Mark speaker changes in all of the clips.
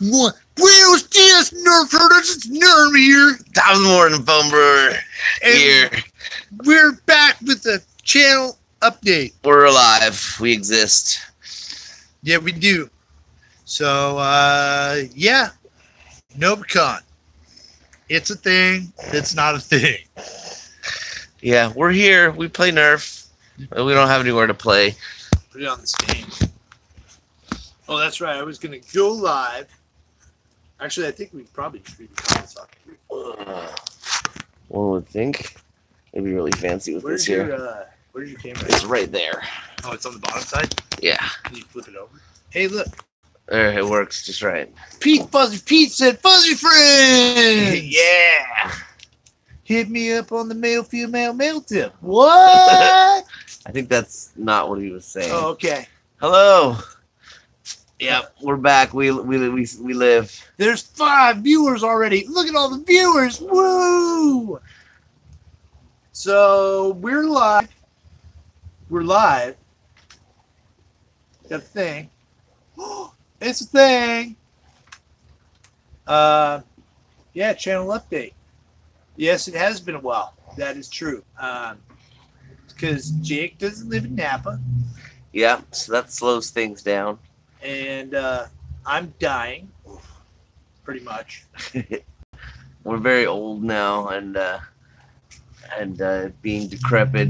Speaker 1: What? Buenos dias, Nerf herders. It's Nerm here.
Speaker 2: Top of the morning, Bone Brewer. Here.
Speaker 1: We're back with the channel update.
Speaker 2: We're alive. We exist.
Speaker 1: Yeah, we do. So, yeah. NoBACoN. It's a thing. It's not a thing.
Speaker 2: Yeah, we're here. We play Nerf. But we don't have anywhere to play.
Speaker 1: Put it on this game. Oh, that's right. I was going to go live. Actually, I think we probably should read the comments off.
Speaker 2: One would think. It'd be really fancy with this here.
Speaker 1: Where's your camera?
Speaker 2: It's right there.
Speaker 1: Oh, it's on the bottom side?
Speaker 2: Yeah.
Speaker 1: Can you flip it over? Hey, look.
Speaker 2: There, it works just right.
Speaker 1: Fuzzy Pete said, Fuzzy friend!
Speaker 2: Yeah!
Speaker 1: Hit me up on the male-female mail tip. What?
Speaker 2: I think that's not what he was saying.
Speaker 1: Oh, okay.
Speaker 2: Hello. Yep, we're back. We live.
Speaker 1: There's 5 viewers already. Look at all the viewers. Woo! So we're live. We're live. Got a thing. It's a thing. Yeah, channel update. Yes, it has been a while. That is true. Because Jake doesn't live in Napa.
Speaker 2: Yeah, so that slows things down.
Speaker 1: And I'm dying, pretty much.
Speaker 2: We're very old now, and being decrepit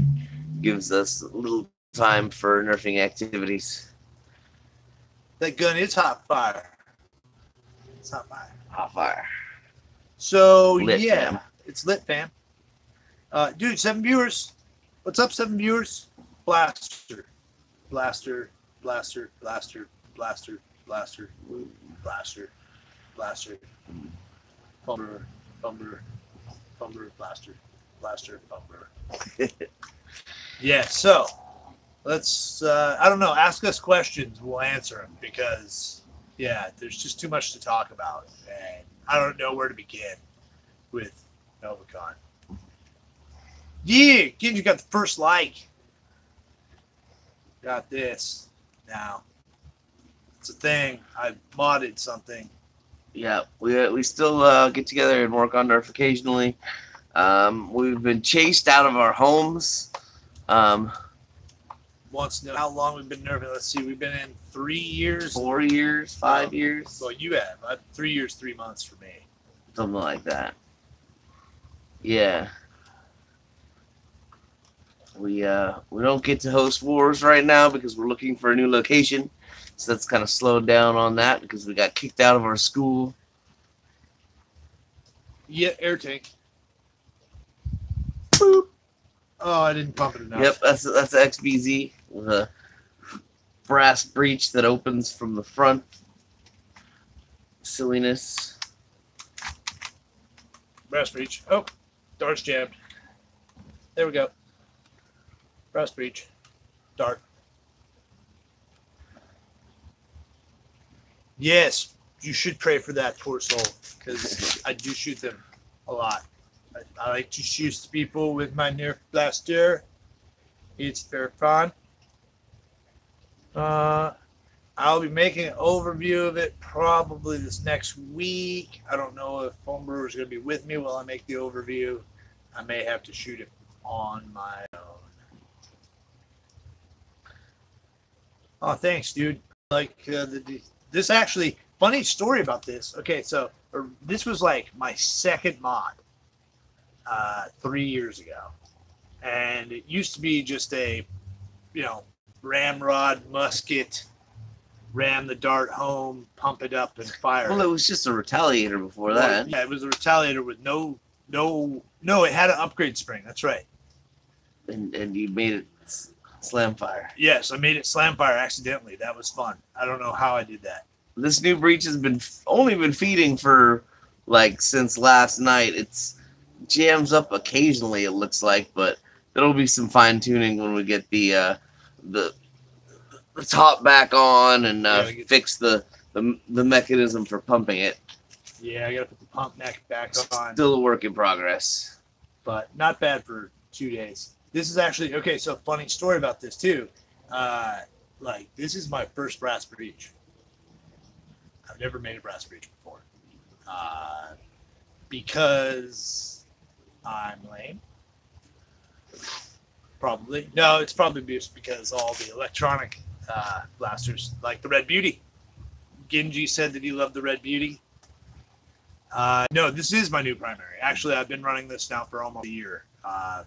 Speaker 2: gives us a little time for nerfing activities.
Speaker 1: That gun is hot fire. It's hot fire.
Speaker 2: Hot fire.
Speaker 1: So
Speaker 2: Lit,
Speaker 1: yeah,
Speaker 2: fam.
Speaker 1: it's lit, fam. Dude, 7 viewers. What's up, 7 viewers? Blaster, blaster, blaster, blaster. Blaster, blaster, blaster, blaster, bumper, blaster, bumper. Yeah, so let's, I don't know, ask us questions. We'll answer them because, yeah, there's just too much to talk about. And I don't know where to begin with NoBACoN. Yeah, Ginger got the first like. Got this now. It's a thing. I modded something.
Speaker 2: Yeah, we still get together and work on Nerf occasionally. We've been chased out of our homes.
Speaker 1: Wants to know how long we've been nerfing. Let's see. We've been in 3 years.
Speaker 2: 4 years, 5 years.
Speaker 1: Well, you have. 3 years, 3 months for me.
Speaker 2: Something like that. Yeah. We don't get to host wars right now because we're looking for a new location. So that's kind of slowed down on that because we got kicked out of our school.
Speaker 1: Yeah, air tank. Boop. Oh, I didn't pump it enough.
Speaker 2: Yep, that's XBZ with a brass breech that opens from the front. Silliness.
Speaker 1: Brass breech. Oh, dart's jammed. There we go. Brass breech. Dart. Yes, you should pray for that poor soul because I do shoot them a lot. I like to shoot people with my Nerf blaster. It's very fun. I'll be making an overview of it probably this next week. I don't know if Home Brewer is going to be with me while I make the overview. I may have to shoot it on my own. Oh, thanks, dude. Like this actually, funny story about this. Okay, so this was like my second mod 3 years ago. And it used to be just a, ramrod, musket, ram the dart home, pump it up, and fire.
Speaker 2: Well, it was just a retaliator before that.
Speaker 1: Yeah, it was a retaliator with no, it had an upgrade spring. That's right.
Speaker 2: And you made it slam fire.
Speaker 1: Yes, I made it slam fire accidentally. That was fun. I don't know how I did that.
Speaker 2: This new breech has only been feeding for since last night. It's jams up occasionally, it looks like, but there'll be some fine tuning when we get the top back on and fix the mechanism for pumping it.
Speaker 1: Yeah, I gotta put the pump neck back on.
Speaker 2: Still a work in progress,
Speaker 1: but not bad for 2 days. This is actually okay. So funny story about this too. This is my first brass breech. I've never made a brass breach before. Because I'm lame. Probably. No, it's probably just because all the electronic blasters, like the Red Beauty. Genji said that he loved the Red Beauty. No, this is my new primary. Actually, I've been running this now for almost a year,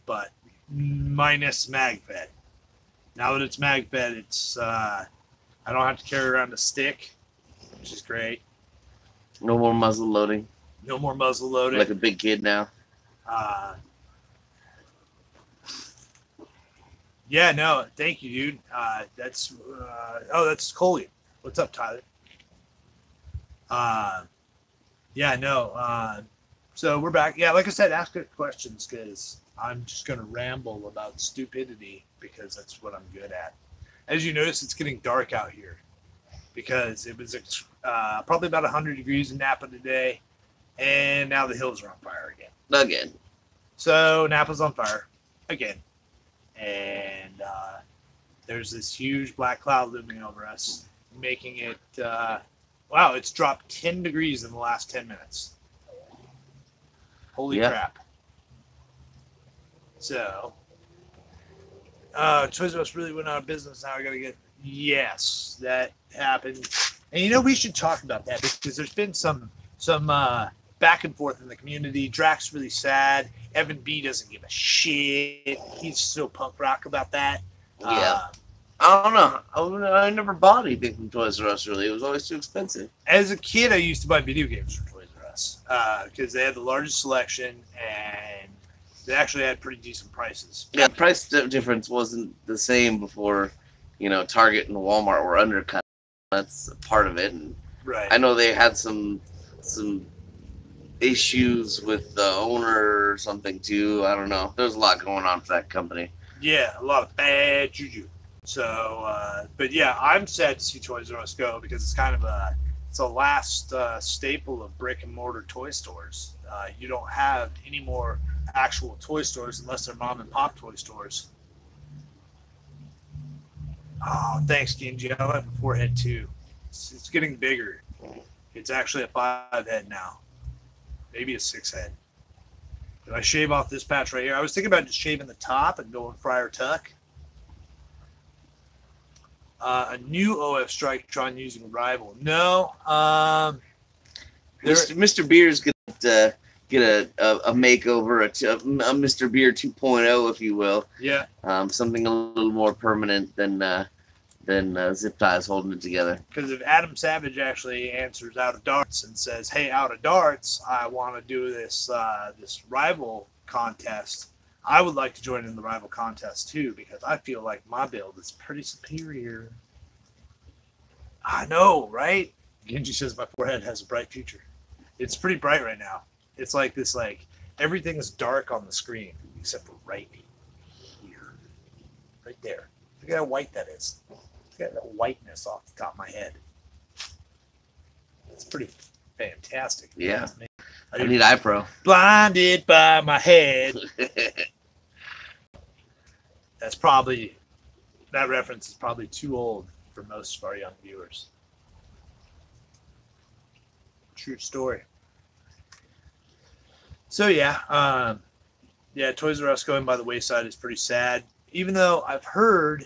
Speaker 1: but minus mag fed. Now that it's mag fed, it's I don't have to carry around a stick, which is great.
Speaker 2: No more muzzle loading.
Speaker 1: No more muzzle loading.
Speaker 2: Like a big kid now.
Speaker 1: Yeah, no, thank you, dude. That's Coley. What's up, Tyler? Yeah, no. So we're back. Yeah, like I said, ask good questions because I'm just going to ramble about stupidity because that's what I'm good at. As you notice, it's getting dark out here because it was probably about 100 degrees in Napa today, and now the hills are on fire again.
Speaker 2: Again. So
Speaker 1: Napa's on fire again, and there's this huge black cloud looming over us, making it. Wow, it's dropped 10 degrees in the last 10 minutes. Holy crap. So, Toys R Us really went out of business. Now I got to get... Yes, that happened. And you know, we should talk about that because there's been some back and forth in the community. Drax's really sad. Evan B doesn't give a shit. He's so punk rock about that.
Speaker 2: Yeah. I don't know. I never bought anything from Toys R Us, really. It was always too expensive.
Speaker 1: As a kid, I used to buy video games from Toys R Us because they had the largest selection and they actually had pretty decent prices.
Speaker 2: Yeah, price difference wasn't the same before, Target and Walmart were undercut. That's part of it. And
Speaker 1: right.
Speaker 2: I know they had some issues with the owner or something, too. I don't know. There's a lot going on for that company.
Speaker 1: Yeah, a lot of bad juju. So, but yeah, I'm sad to see Toys R Us go because it's kind of it's a last staple of brick and mortar toy stores. You don't have any more actual toy stores unless they're mom and pop toy stores. Oh, thanks, Genji. I like my forehead too. It's getting bigger. It's actually a 5 head now, maybe a 6 head. If I shave off this patch right here, I was thinking about just shaving the top and going Friar Tuck. A new OF Striketron using Rival. No.
Speaker 2: Mr. Beer's gonna get a makeover, a Mr. Beer 2.0, if you will.
Speaker 1: Yeah.
Speaker 2: Something a little more permanent than zip ties holding it together.
Speaker 1: Because if Adam Savage actually answers Out of Darts and says, "Hey, Out of Darts, I want to do this this Rival contest," I would like to join in the Rival contest too because I feel like my build is pretty superior. I know, right? Genji says my forehead has a bright future. It's pretty bright right now. It's like this, everything is dark on the screen except for right here, right there. Look at how white that is. Look at that whiteness off the top of my head. It's pretty fantastic.
Speaker 2: Yeah. I need iPro.
Speaker 1: Blinded by my head. That reference is probably too old for most of our young viewers. True story. So yeah, Toys R Us going by the wayside is pretty sad. Even though I've heard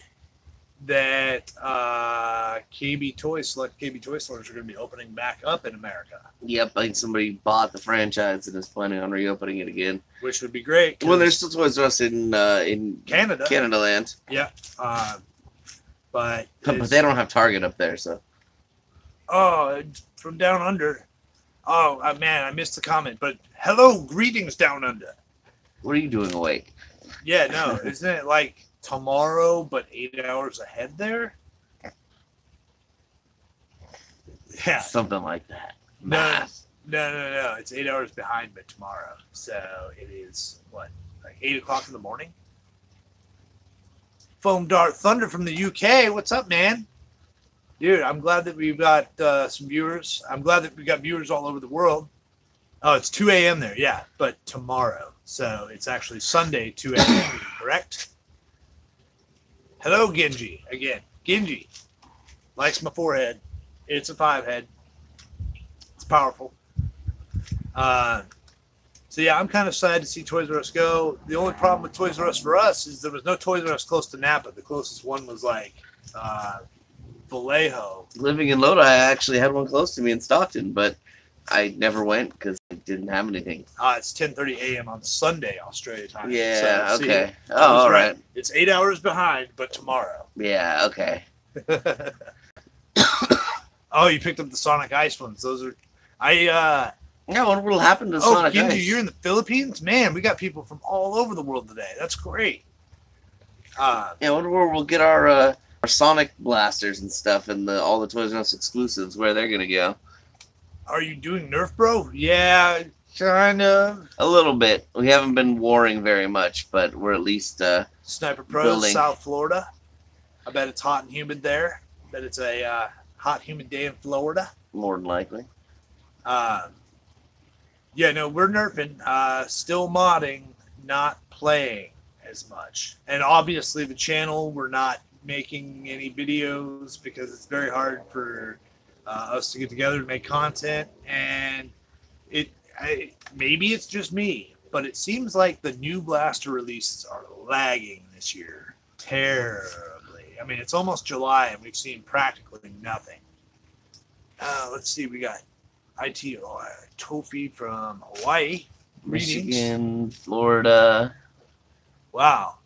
Speaker 1: that select KB Toy stores are going to be opening back up in America.
Speaker 2: Yep, I think somebody bought the franchise and is planning on reopening it again.
Speaker 1: Which would be great.
Speaker 2: Well, there's still Toys R Us in
Speaker 1: Canada.
Speaker 2: Canada land.
Speaker 1: Yeah. But
Speaker 2: they don't have Target up there, so.
Speaker 1: Oh, from down under. Oh, man, I missed the comment. But hello, greetings down under.
Speaker 2: What are you doing awake?
Speaker 1: Yeah, no, isn't it like tomorrow, but 8 hours ahead there? Yeah.
Speaker 2: Something like that.
Speaker 1: No. It's 8 hours behind, but tomorrow. So it is, 8 o'clock in the morning? Foam Dart Thunder from the UK. What's up, man? Dude, I'm glad that we've got some viewers. I'm glad that we've got viewers all over the world. Oh, it's 2 a.m. there, yeah, but tomorrow. So it's actually Sunday, 2 a.m., correct? Hello, Genji. Again, Genji likes my forehead. It's a 5 head. powerful. So yeah, I'm kind of sad to see Toys R Us go. The only problem with Toys R Us for us is there was no Toys R Us close to Napa. The closest one was like Vallejo.
Speaker 2: Living in Lodi, I actually had one close to me in Stockton, but I never went because I didn't have anything.
Speaker 1: It's 10:30 a.m. on Sunday, Australia time.
Speaker 2: Yeah,
Speaker 1: so,
Speaker 2: okay.
Speaker 1: See,
Speaker 2: Oh, all right.
Speaker 1: It's 8 hours behind, but tomorrow.
Speaker 2: Yeah, okay.
Speaker 1: Oh, you picked up the Sonic Ice ones. Those are...
Speaker 2: Yeah, what will happen to Sonic
Speaker 1: Gingy,
Speaker 2: Ice?
Speaker 1: you're in the Philippines? Man, we got people from all over the world today. That's great.
Speaker 2: Yeah, I wonder where we'll get our Sonic blasters and stuff and all the Toys R Us exclusives, where they're going to go.
Speaker 1: Are you doing Nerf, bro? Yeah, kind of.
Speaker 2: A little bit. We haven't been warring very much, but we're at least
Speaker 1: Sniper Pros,
Speaker 2: building.
Speaker 1: South Florida. I bet it's hot and humid there. I bet it's a hot, humid day in Florida.
Speaker 2: More than likely.
Speaker 1: Yeah, no, we're nerfing. Still modding, not playing as much. And obviously the channel, we're not making any videos because it's very hard for us to get together to make content. And maybe it's just me, but it seems like the new blaster releases are lagging this year terribly. I mean, it's almost July and we've seen practically nothing. Let's see, we got Tofi from Hawaii.
Speaker 2: Michigan, Florida.
Speaker 1: Wow.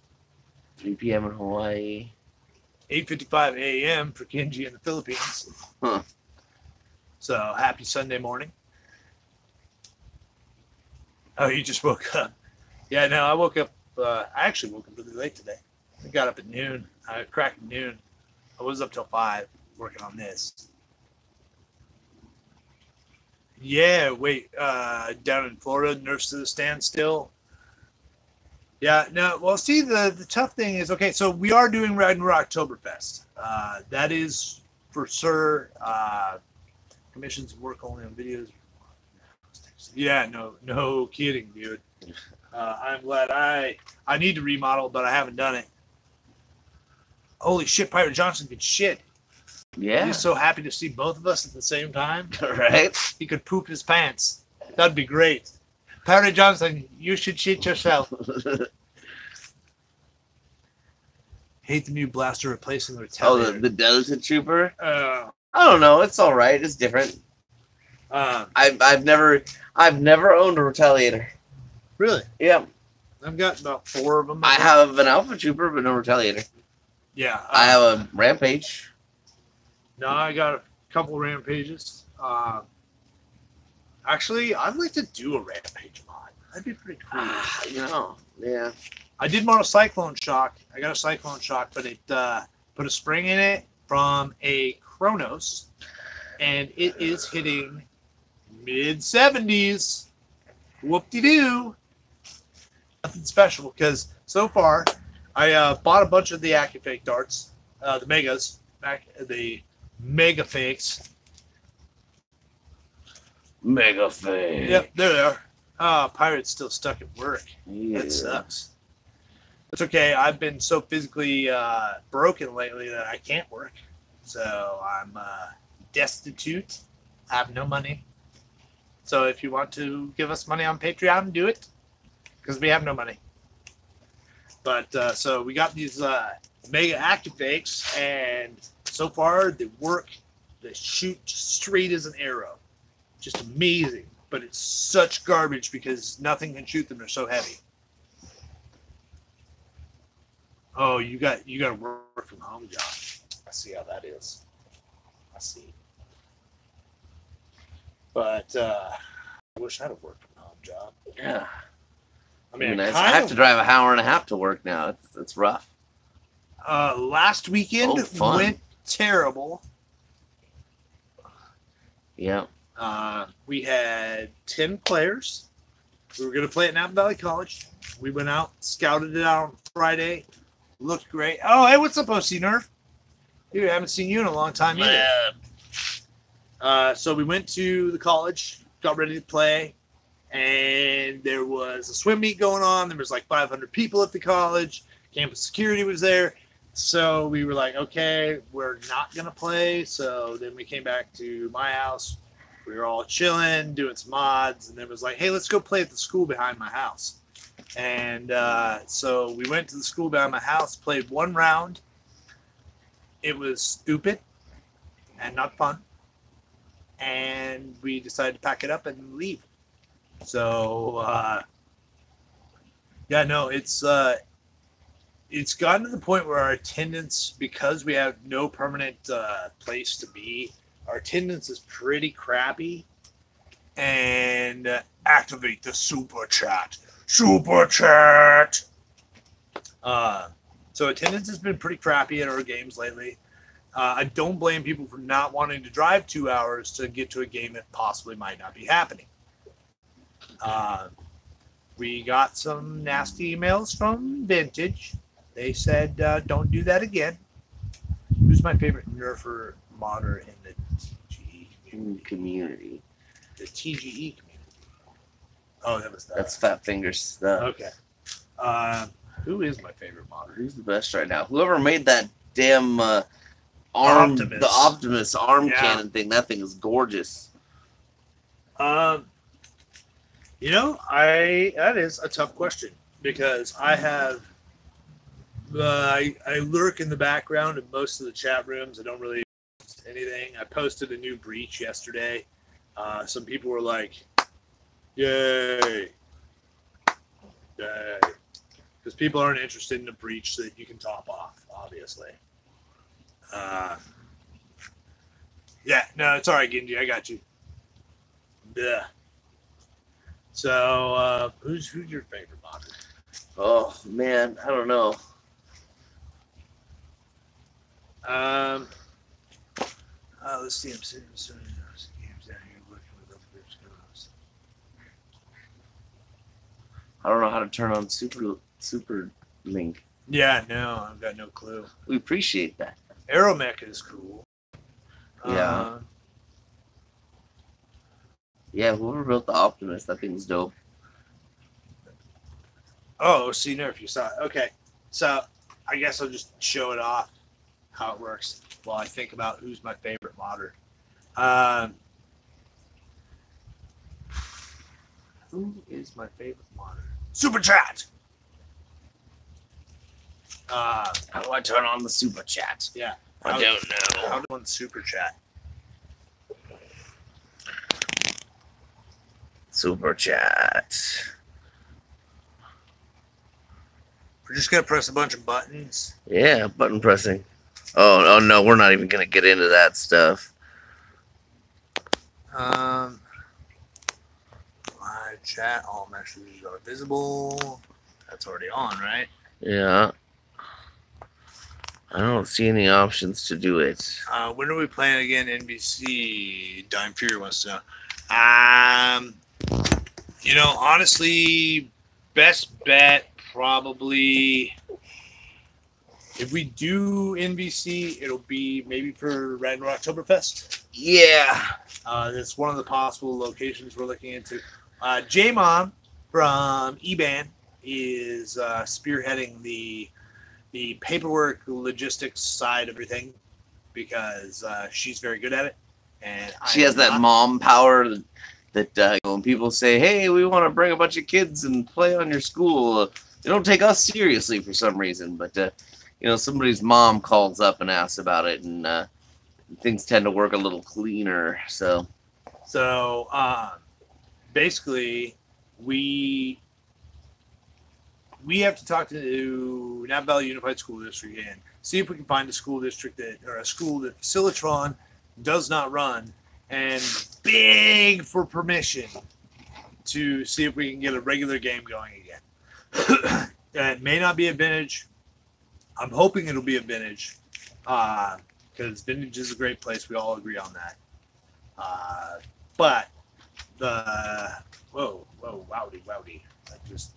Speaker 2: 3 p.m. in Hawaii.
Speaker 1: 8:55 a.m. for Kenji in the Philippines.
Speaker 2: Huh.
Speaker 1: So, happy Sunday morning. Oh, you just woke up. Yeah, no, I woke up. I actually woke up really late today. I got up at noon. I cracked at noon. I was up till 5 working on this. Yeah, wait. Down in Florida, Nerfs to the standstill. Yeah, no, well, see, the tough thing is, okay, so we are doing Ragnarok Oktoberfest. That is for sure. Commissions work only on videos. Yeah, no kidding, dude. I'm glad I need to remodel, but I haven't done it. Holy shit, Pirate Johnson could shit.
Speaker 2: Yeah.
Speaker 1: He's so happy to see both of us at the same time.
Speaker 2: Right?
Speaker 1: He could poop his pants. That'd be great. Pirate Johnson, you should shit yourself. Hate the new blaster replacing the Retaliator.
Speaker 2: Oh, the Delta Trooper? I don't know. It's all right. It's different. I've never owned a Retaliator.
Speaker 1: Really?
Speaker 2: Yeah.
Speaker 1: I've got about 4 of them.
Speaker 2: I have an Alpha Trooper, but no Retaliator.
Speaker 1: Yeah.
Speaker 2: I have a Rampage.
Speaker 1: No, I got a couple Rampages. Actually, I'd like to do a Rampage mod. That'd be pretty cool.
Speaker 2: Yeah.
Speaker 1: I did want a Cyclone Shock. I got a Cyclone Shock, but it put a spring in it from a Kronos, and it is hitting mid-70s. Whoop-de-doo. Nothing special, because so far, I bought a bunch of the AccuFake darts, the Megas, the Mega Fakes.
Speaker 2: Mega Fake.
Speaker 1: Yep, there they are. Pirate's still stuck at work.
Speaker 2: Yeah.
Speaker 1: That sucks. It's okay. I've been so physically broken lately that I can't work. So I'm destitute. I have no money. So if you want to give us money on Patreon, do it. Because we have no money. But so we got these Mega AccuFakes, and so far they work. They shoot straight as an arrow. Just amazing. But it's such garbage because nothing can shoot them. They're so heavy. Oh, you got a work from home job. I see how that is. I see. But I wish I had a work from home job.
Speaker 2: Yeah.
Speaker 1: I mean,
Speaker 2: I have to drive an hour and a half to work now. It's rough.
Speaker 1: Last weekend went terrible.
Speaker 2: Yeah.
Speaker 1: We had 10 players. We were going to play at Napa Valley College. We went out, scouted it out on Friday. Looked great. Oh, hey, what's up, OC Nerf? Dude, I haven't seen you in a long time either. So we went to the college, got ready to play, and there was a swim meet going on. There was like 500 people at the college. Campus security was there. So we were like, okay, we're not going to play. So then we came back to my house, we were all chilling, doing some mods, and then it was like, hey, let's go play at the school behind my house. And so we went to the school behind my house, played one round. It was stupid and not fun. And we decided to pack it up and leave. So, yeah, no, it's gotten to the point where our attendance, because we have no permanent place to be, our attendance is pretty crappy. And activate the super chat. Super chat! So attendance has been pretty crappy at our games lately. I don't blame people for not wanting to drive 2 hours to get to a game that possibly might not be happening. We got some nasty emails from Vintage. They said, don't do that again. Who's my favorite nerfer modder in the TGE community? The TGE community. Oh, that's
Speaker 2: Fat Fingers.
Speaker 1: Okay. Who is my favorite modder?
Speaker 2: Who's the best right now? Whoever made that damn
Speaker 1: Optimus.
Speaker 2: The Optimus arm cannon thing. That thing is gorgeous.
Speaker 1: That is a tough question because I have I lurk in the background of most of the chat rooms. I don't really post anything. I posted a new breach yesterday. Some people were like, "Yay, yay," because people aren't interested in a breach that you can top off, obviously. Yeah, no, it's all right, Genji. I got you. Yeah. So, who's your favorite modder?
Speaker 2: Oh man, I don't know.
Speaker 1: Let's see. I'm sitting games down here working with other groups.
Speaker 2: I don't know how to turn on super link.
Speaker 1: Yeah, no, I've got no clue.
Speaker 2: We appreciate that.
Speaker 1: Aeromech is cool.
Speaker 2: Yeah. Yeah, whoever built the Optimus, that thing's dope.
Speaker 1: Oh, see, if you saw it. Okay, so I guess I'll just show it off how it works while I think about who's my favorite modder. Who is my favorite modder? Super chat.
Speaker 2: How do I turn on the super chat?
Speaker 1: Yeah,
Speaker 2: I don't know.
Speaker 1: How do I super chat?
Speaker 2: Super chat.
Speaker 1: We're just gonna press a bunch of buttons.
Speaker 2: Yeah, button pressing. Oh no, we're not even gonna get into that stuff.
Speaker 1: Live chat, all messages are visible. That's already on, right?
Speaker 2: Yeah. I don't see any options to do it.
Speaker 1: When are we playing again? NBC. Dime Fury wants to know. Honestly, best bet probably. If we do NBC, it'll be maybe for Ragnarok Oktoberfest.
Speaker 2: Yeah.
Speaker 1: That's one of the possible locations we're looking into. J-Mom from eBan is spearheading the paperwork, logistics side of everything because she's very good at it. And
Speaker 2: she has that mom power that when people say, hey, we want to bring a bunch of kids and play on your school, they don't take us seriously for some reason. But, somebody's mom calls up and asks about it, and things tend to work a little cleaner. So
Speaker 1: basically, we have to talk to Napa Valley Unified School District and see if we can find a school district a school that Facilitron does not run and beg for permission to see if we can get a regular game going again. It may not be a vintage. I'm hoping it'll be a vintage because vintage is a great place. We all agree on that. But whoa, wowdy.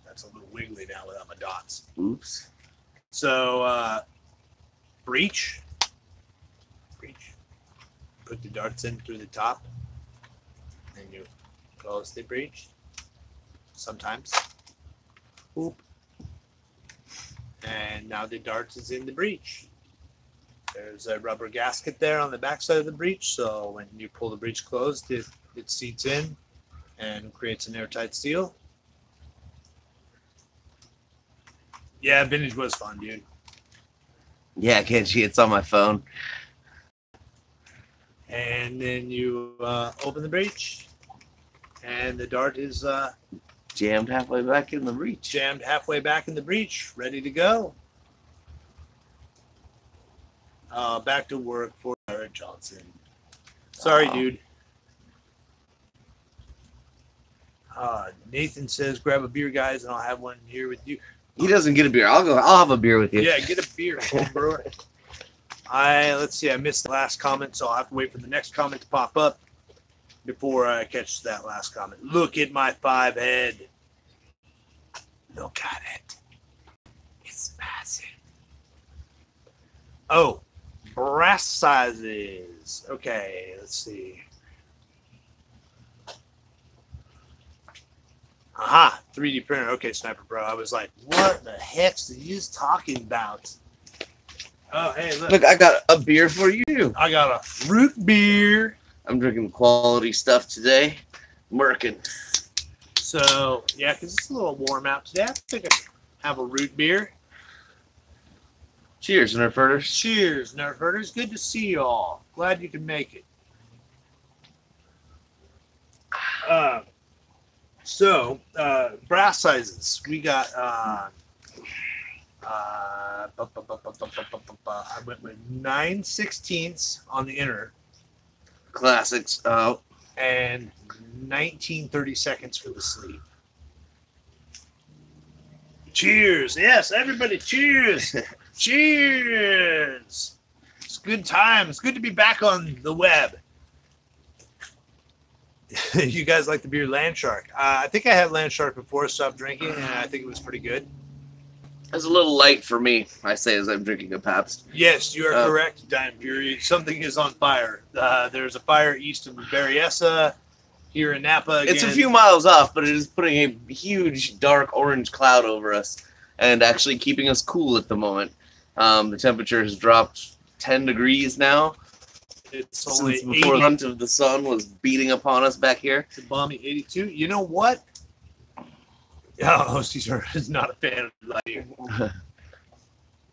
Speaker 1: That's a little wiggly now without my dots.
Speaker 2: Oops.
Speaker 1: So, breach. Put the darts in through the top, and you close the breach. Sometimes. Oop. And now the darts is in the breach. There's a rubber gasket there on the back side of the breach, so when you pull the breach closed, it It seats in and creates an airtight seal. Yeah, vintage was fun, dude.
Speaker 2: Yeah, Kenji, it's on my phone.
Speaker 1: And then you open the breech, and the dart is
Speaker 2: Jammed halfway back in the breech.
Speaker 1: jammed halfway back in the breech, ready to go. Back to work for Eric Johnson. Sorry, dude. Nathan says, "Grab a beer, guys, and I'll have one here with you."
Speaker 2: He doesn't get a beer. I'll have a beer with you.
Speaker 1: Yeah, get a beer, bro. Let's see. I missed the last comment, so I'll have to wait for the next comment to pop up before I catch that last comment. Look at my 5 head. Look at it. It's massive. Oh, brass sizes. Okay, let's see. Aha, 3D printer. Okay, Sniper Bro. I was like, what the heck's he just talking about? Oh, hey, look.
Speaker 2: Look, I got a beer for you.
Speaker 1: I got a root beer.
Speaker 2: I'm drinking quality stuff today. Merkin.
Speaker 1: So, yeah, because it's a little warm out today. I think I have a root beer.
Speaker 2: Cheers, Nerf herders.
Speaker 1: Cheers, Nerf herders. Good to see you all. Glad you could make it. Brass sizes. We got I went with 9/16 on the inner.
Speaker 2: Classics.
Speaker 1: And 19/32 for the sleeve. Cheers. Yes, everybody cheers. Cheers. It's good time. It's good to be back on the web. You guys like the beer Landshark? I think I had Landshark before I stopped drinking, and I think it was pretty good.
Speaker 2: It's a little light for me, I say, as I'm drinking a Pabst.
Speaker 1: Yes, you are correct, Dime Fury. Something is on fire. There's a fire east of Berryessa, here in Napa again.
Speaker 2: It's a few miles off, but it is putting a huge dark orange cloud over us and actually keeping us cool at the moment. The temperature has dropped 10 degrees now.
Speaker 1: It's only
Speaker 2: since before the front of the sun was beating upon us back here.
Speaker 1: It's a balmy 82. You know what? Oh, Caesar is not a fan of that beer.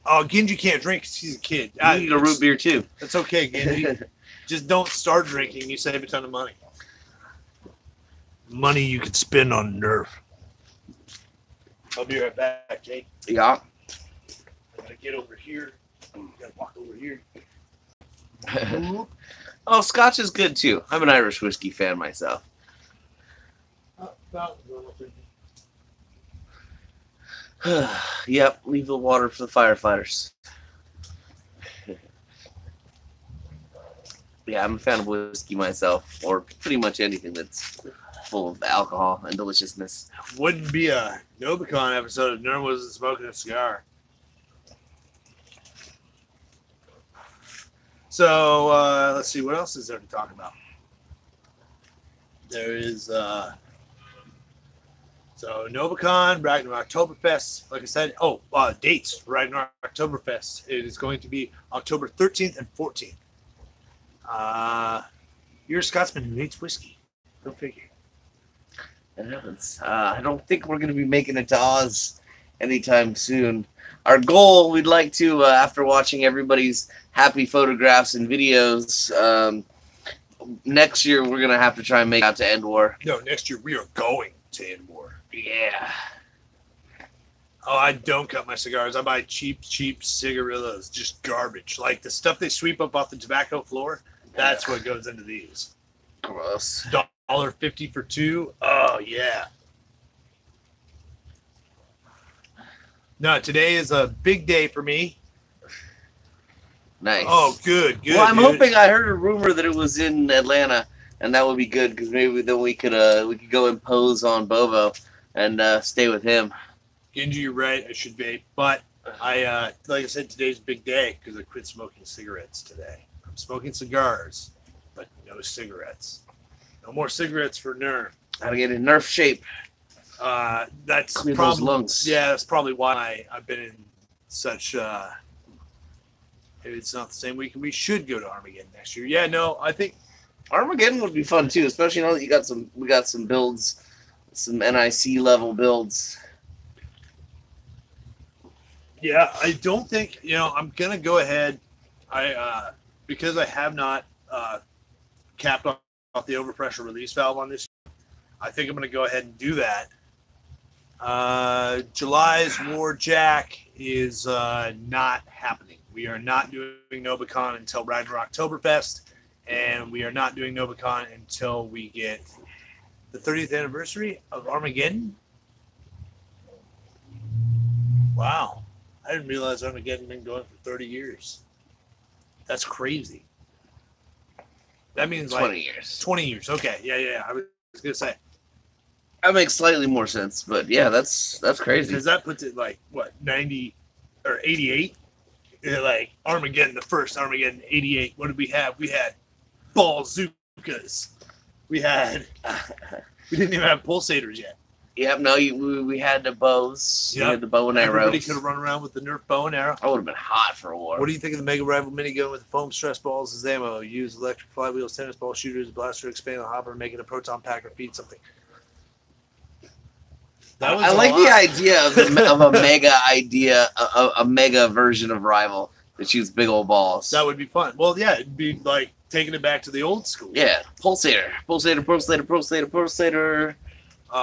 Speaker 1: Oh, Genji can't drink because he's a kid.
Speaker 2: You need a root beer too.
Speaker 1: That's okay, Genji. Just don't start drinking. You save a ton of money. Money you could spend on Nerf. I'll be right back, Jake.
Speaker 2: Yeah.
Speaker 1: I gotta get over here. I gotta walk over here.
Speaker 2: Oh, Scotch is good too. I'm an Irish whiskey fan myself. Yep, leave the water for the firefighters. Yeah, I'm a fan of whiskey myself, or pretty much anything that's full of alcohol and deliciousness.
Speaker 1: Wouldn't be a NoBACoN episode if Nerf wasn't smoking a cigar. So, let's see, what else is there to talk about? There is, so NoBACoN, Ragnar Oktoberfest, like I said, dates, Ragnar Oktoberfest. It is going to be October 13th and 14th. You're a Scotsman who hates whiskey. Go figure.
Speaker 2: It happens. I don't think we're going to be making it to Oz anytime soon. Our goal, we'd like to, after watching everybody's happy photographs and videos, next year we're going to have to try and make it out to Endwar.
Speaker 1: No, next year we are going to Endwar.
Speaker 2: Yeah.
Speaker 1: Oh, I don't cut my cigars. I buy cheap cigarillos, just garbage. Like the stuff they sweep up off the tobacco floor, that's what goes into these.
Speaker 2: Gross.
Speaker 1: $1.50 for 2. Oh, yeah. No, today is a big day for me.
Speaker 2: Nice.
Speaker 1: Oh, good.
Speaker 2: Well, I'm hoping. I heard a rumor that it was in Atlanta, and that would be good because maybe then we could go impose on Bobo and stay with him.
Speaker 1: Genji, you're right. I should vape, but I like I said, today's a big day because I quit smoking cigarettes today. I'm smoking cigars, but no cigarettes. No more cigarettes for Nerf.
Speaker 2: Gotta get in Nerf shape.
Speaker 1: That's
Speaker 2: clear
Speaker 1: probably,
Speaker 2: those lungs.
Speaker 1: Yeah, that's probably why I've been in such. Maybe it's not the same week, and we should go to Armageddon next year. Yeah, no, I think
Speaker 2: Armageddon would be fun too, especially now that we got some builds, some NIC level builds.
Speaker 1: Yeah, I don't think, I'm gonna go ahead. Because I have not capped off the overpressure release valve on this, I think I'm gonna go ahead and do that. July's War Jack is not happening. We are not doing NoBACoN until Ragnarok Oktoberfest, and we are not doing NoBACoN until we get the 30th anniversary of Armageddon. Wow. I didn't realize Armageddon had been going for 30 years. That's crazy. That means
Speaker 2: 20 years.
Speaker 1: 20 years. Okay. Yeah. I was going to say.
Speaker 2: That makes slightly more sense, but yeah, that's crazy.
Speaker 1: Because that puts it like, what, 90 or 88? Like Armageddon, the first Armageddon, 88. What did we have? We had bazookas. We didn't even have pulsators yet.
Speaker 2: Yep, no, we had the bows.
Speaker 1: Yep.
Speaker 2: We had the bow and arrows.
Speaker 1: Everybody could have run around with the Nerf bow and arrow.
Speaker 2: I would have been hot for a war.
Speaker 1: What do you think of the Mega Rifle minigun with the foam stress balls as ammo? Use electric flywheels, tennis ball shooters, blaster, expand the hopper, make it a proton pack or feed something.
Speaker 2: I like the idea of a mega version of Rival that shoots big old balls.
Speaker 1: That would be fun. Well, yeah, it'd be like taking it back to the old school.
Speaker 2: Yeah, pulsator.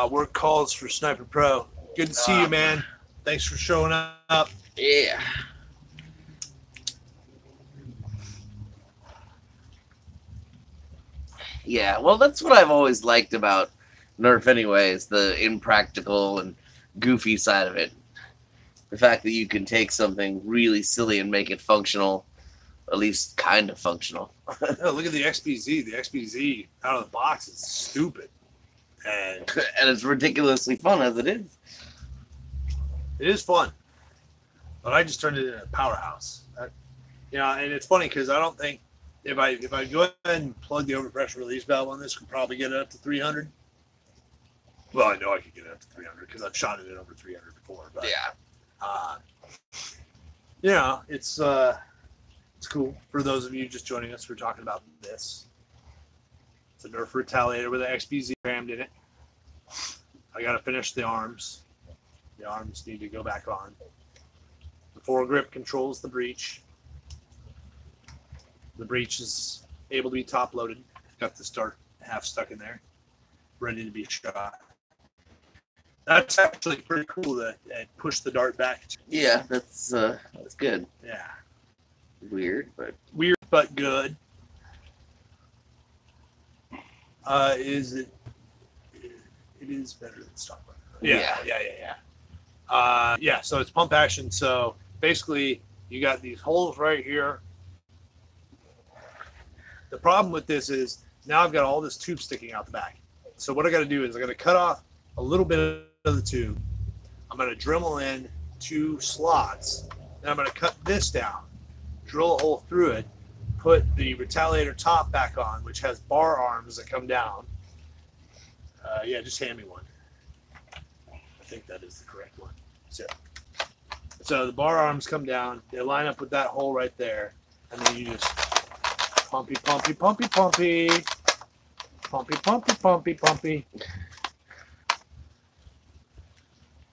Speaker 1: Work calls for Sniper Pro. Good to see you, man. Thanks for showing up.
Speaker 2: Yeah. Yeah, well, that's what I've always liked about Nerf anyways, the impractical and goofy side of it. The fact that you can take something really silly and make it functional, at least kind of functional.
Speaker 1: Oh, look at the XBZ. The XBZ out of the box is stupid. And
Speaker 2: it's ridiculously fun as it is.
Speaker 1: It is fun. But I just turned it into a powerhouse. And it's funny because I don't think if I go ahead and plug the overpressure release valve on this, could probably get it up to 300. Well, I know I could get it up to 300 because I've shot it at over 300 before. But, yeah. It's cool. For those of you just joining us, we're talking about this. It's a Nerf Retaliator with an XBZ crammed in it. I got to finish the arms. The arms need to go back on. The foregrip controls the breech. The breech is able to be top loaded. Got the start half stuck in there, ready to be shot. That's actually pretty cool that it pushed the dart back.
Speaker 2: Yeah, that's good.
Speaker 1: Yeah.
Speaker 2: Weird, but
Speaker 1: good. It is better than stock. Yeah. So it's pump action. So basically, you got these holes right here. The problem with this is now I've got all this tube sticking out the back. So what I got to do is I got to cut off a little bit of the tube. I'm going to Dremel in 2 slots. Then I'm going to cut this down, drill a hole through it, put the Retaliator top back on, which has bar arms that come down. Yeah, just hand me one. I think that is the correct one. So the bar arms come down. They line up with that hole right there. And then you just pumpy.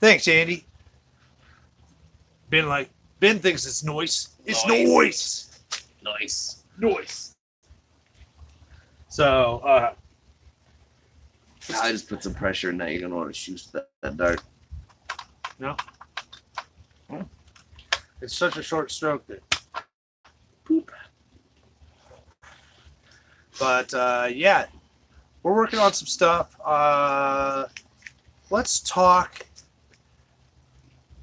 Speaker 1: Thanks, Andy. Ben thinks it's noise. It's noise. Noise. So,
Speaker 2: I just put some pressure in that. You're gonna want to shoot that dart.
Speaker 1: No. It's such a short stroke that poop. But yeah, we're working on some stuff. Let's talk.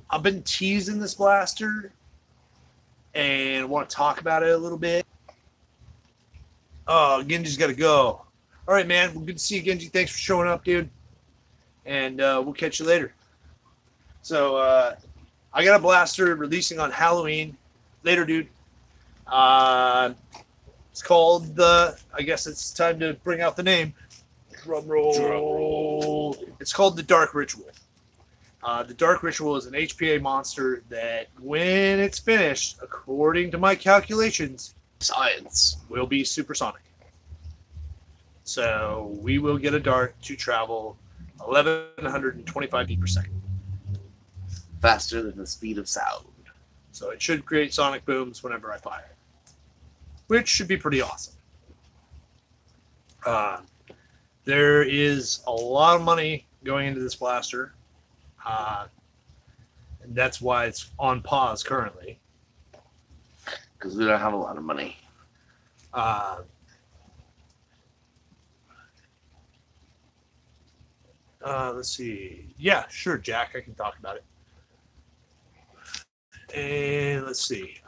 Speaker 1: I've been teasing this blaster and want to talk about it a little bit. Oh, Genji's got to go. All right, man. Well, good to see you, Genji. Thanks for showing up, dude. And we'll catch you later. So I got a blaster releasing on Halloween. Later, dude. It's called I guess it's time to bring out the name. Drum roll. It's called the Dark Ritual. The Dark Ritual is an HPA monster that, when it's finished, according to my calculations,
Speaker 2: science,
Speaker 1: will be supersonic. So we will get a dart to travel 1,125 feet per second.
Speaker 2: Faster than the speed of sound.
Speaker 1: So it should create sonic booms whenever I fire, which should be pretty awesome. There is a lot of money going into this blaster, and that's why it's on pause currently.
Speaker 2: Because we don't have a lot of money.
Speaker 1: Let's see. Yeah, sure, Jack. I can talk about it. And let's see.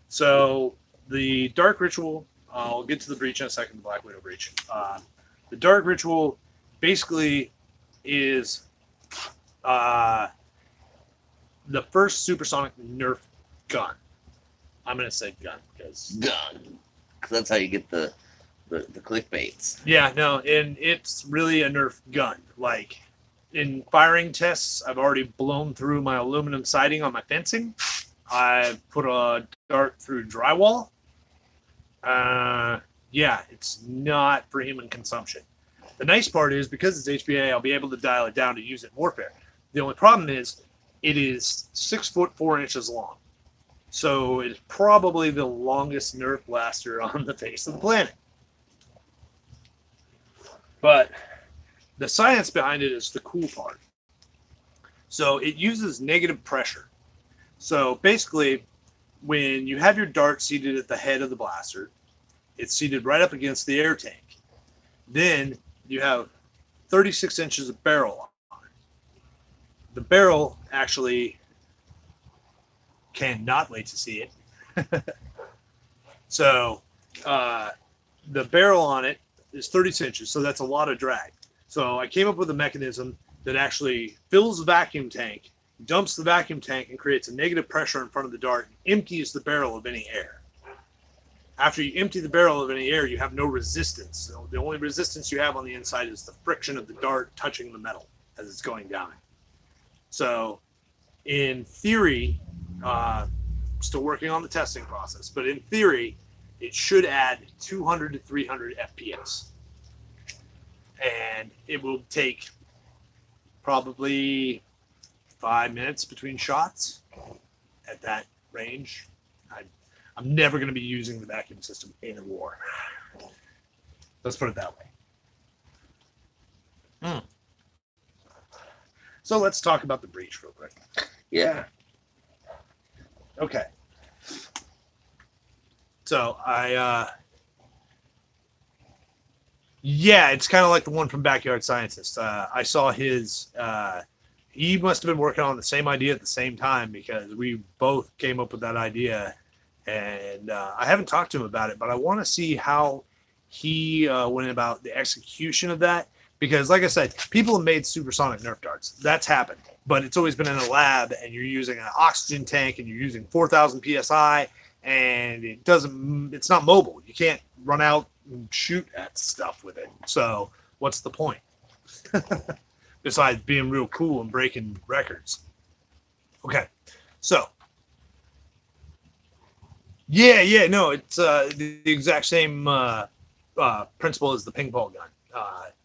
Speaker 1: So the Dark Ritual, I'll get to the Breach in a second, the Black Widow Breach. The Dark Ritual basically is the first supersonic Nerf gun. I'm going to say gun because...
Speaker 2: Gun. Because that's how you get the clickbaits.
Speaker 1: Yeah, no, and it's really a Nerf gun. Like, in firing tests, I've already blown through my aluminum siding on my fencing. I've put a dart through drywall. Yeah, it's not for human consumption. The nice part is, because it's HPA, I'll be able to dial it down to use it in warfare. The only problem is, it is 6 foot 4 inches long. So it's probably the longest Nerf blaster on the face of the planet. But the science behind it is the cool part. So it uses negative pressure. So basically, when you have your dart seated at the head of the blaster, it's seated right up against the air tank. Then you have 36 inches of barrel on it. The barrel actually cannot wait to see it. So the barrel on it is 36 inches, so that's a lot of drag. So I came up with a mechanism that actually fills the vacuum tank, dumps the vacuum tank, and creates a negative pressure in front of the dart, and empties the barrel of any air. After you empty the barrel of any air, you have no resistance. So the only resistance you have on the inside is the friction of the dart touching the metal as it's going down. So in theory, still working on the testing process, but in theory, it should add 200 to 300 FPS. And it will take probably 5 minutes between shots at that range. I'm never going to be using the vacuum system in a war. Let's put it that way. So let's talk about the breach real quick.
Speaker 2: Yeah.
Speaker 1: Okay. So yeah, it's kind of like the one from Backyard Scientist. I saw his, he must have been working on the same idea at the same time, because we both came up with that idea. And I haven't talked to him about it, but I want to see how he went about the execution of that. Because like I said, people have made supersonic Nerf darts. That's happened. But it's always been in a lab, and you're using an oxygen tank, and you're using 4,000 PSI, and it's not mobile. You can't run out and shoot at stuff with it. So what's the point? Besides being real cool and breaking records. Okay, so yeah, no, it's the exact same principle as the ping pong gun.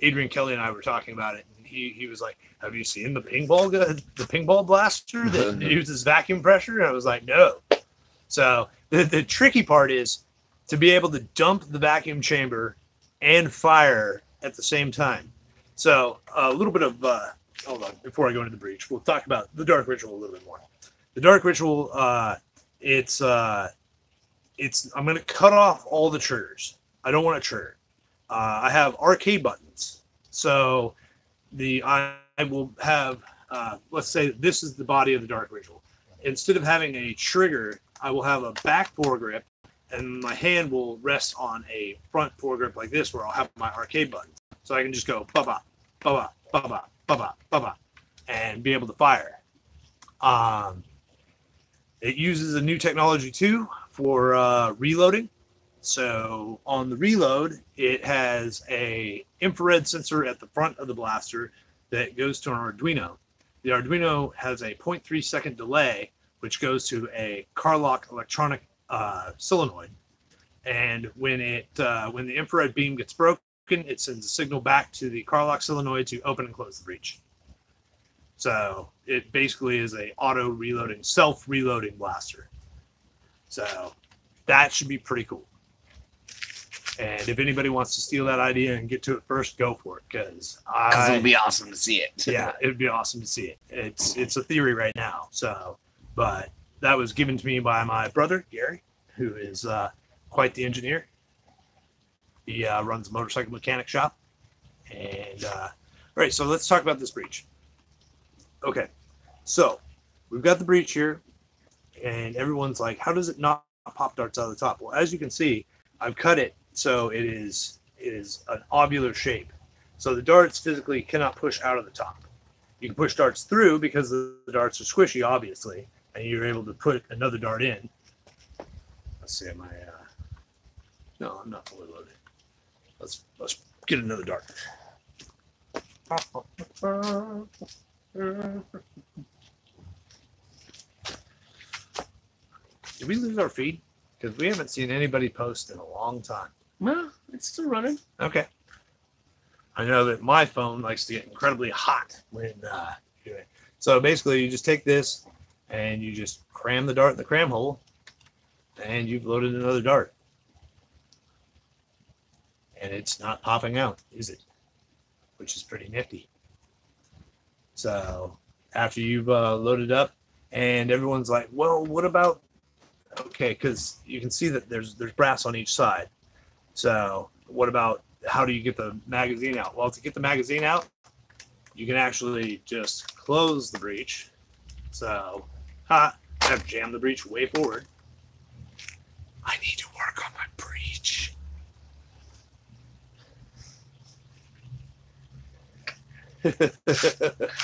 Speaker 1: Adrian Kelly and I were talking about it, and he was like, "Have you seen the ping pong blaster that uses vacuum pressure?" And I was like, "No." So the tricky part is to be able to dump the vacuum chamber and fire at the same time. So a little bit of hold on, before I go into the breach, we'll talk about the Dark Ritual a little bit more. The Dark Ritual, it's I'm going to cut off all the triggers. I don't want a trigger. I have arcade buttons. So I will have, let's say this is the body of the Dark Ritual. Instead of having a trigger, I will have a back foregrip, and my hand will rest on a front foregrip like this, where I'll have my arcade buttons. So I can just go ba-ba, ba-ba, ba-ba, ba-ba, ba-ba, and be able to fire. It uses a new technology too for reloading. So on the reload, it has a infrared sensor at the front of the blaster that goes to an Arduino. The Arduino has a 0.3 second delay, which goes to a Carlock electronic solenoid. and when the infrared beam gets broken, it sends a signal back to the car lock solenoid to open and close the breech. So it basically is a auto reloading, self reloading blaster. So that should be pretty cool. And if anybody wants to steal that idea and get to it first, go for it, because
Speaker 2: it'll be awesome to see it.
Speaker 1: Yeah, it'd be awesome to see it. It's a theory right now. So, but that was given to me by my brother Gary, who is quite the engineer. He runs a motorcycle mechanic shop. And all right, so let's talk about this breech. Okay, so we've got the breech here, and everyone's like, how does it not pop darts out of the top? Well, as you can see, I've cut it so it is an ovular shape. So the darts physically cannot push out of the top. You can push darts through because the darts are squishy, obviously, and you're able to put another dart in. Let's see, am I... No, I'm not fully loaded. Let's get another dart. Did we lose our feed? Because we haven't seen anybody post in a long time.
Speaker 2: No, it's still running.
Speaker 1: Okay. I know that my phone likes to get incredibly hot when you do it. So basically, you just take this and you just cram the dart in the cram hole, and you've loaded another dart. And it's not popping out, is it? Which is pretty nifty. So after you've loaded up, and everyone's like, well, what about... Okay, because you can see that there's brass on each side. So what about, how do you get the magazine out? Well, to get the magazine out, you can actually just close the breech. So, I have to jam the breech way forward. I need to work on my breech.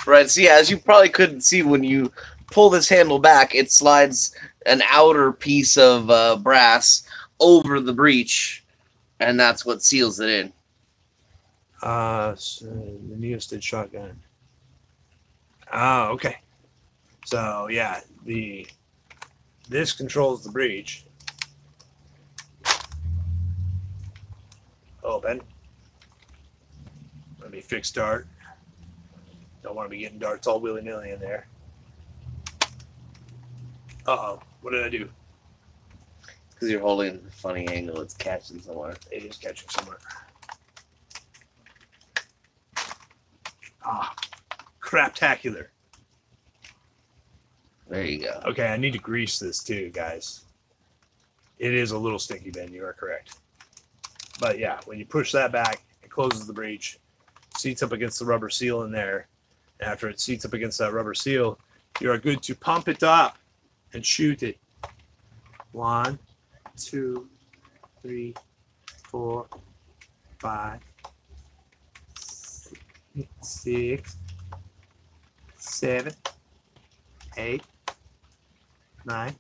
Speaker 2: Right, so yeah, as you probably couldn't see, when you pull this handle back, it slides an outer piece of brass over the breech, and that's what seals it in.
Speaker 1: So the Neosted shotgun. Oh, okay. So yeah, this controls the breech. Open. Let me fix dart. Don't want to be getting darts all willy-nilly in there. Uh-oh. What did I do?
Speaker 2: Because you're holding a funny angle. It's catching somewhere.
Speaker 1: It is catching somewhere. Ah, craptacular.
Speaker 2: There you go.
Speaker 1: Okay, I need to grease this too, guys. It is a little stinky, Ben. You are correct. But yeah, when you push that back, it closes the breech, seats up against the rubber seal in there. After it seats up against that rubber seal, you are good to pump it up and shoot it. 1, 2, 3, 4, 5, 6, 7, 8, 9,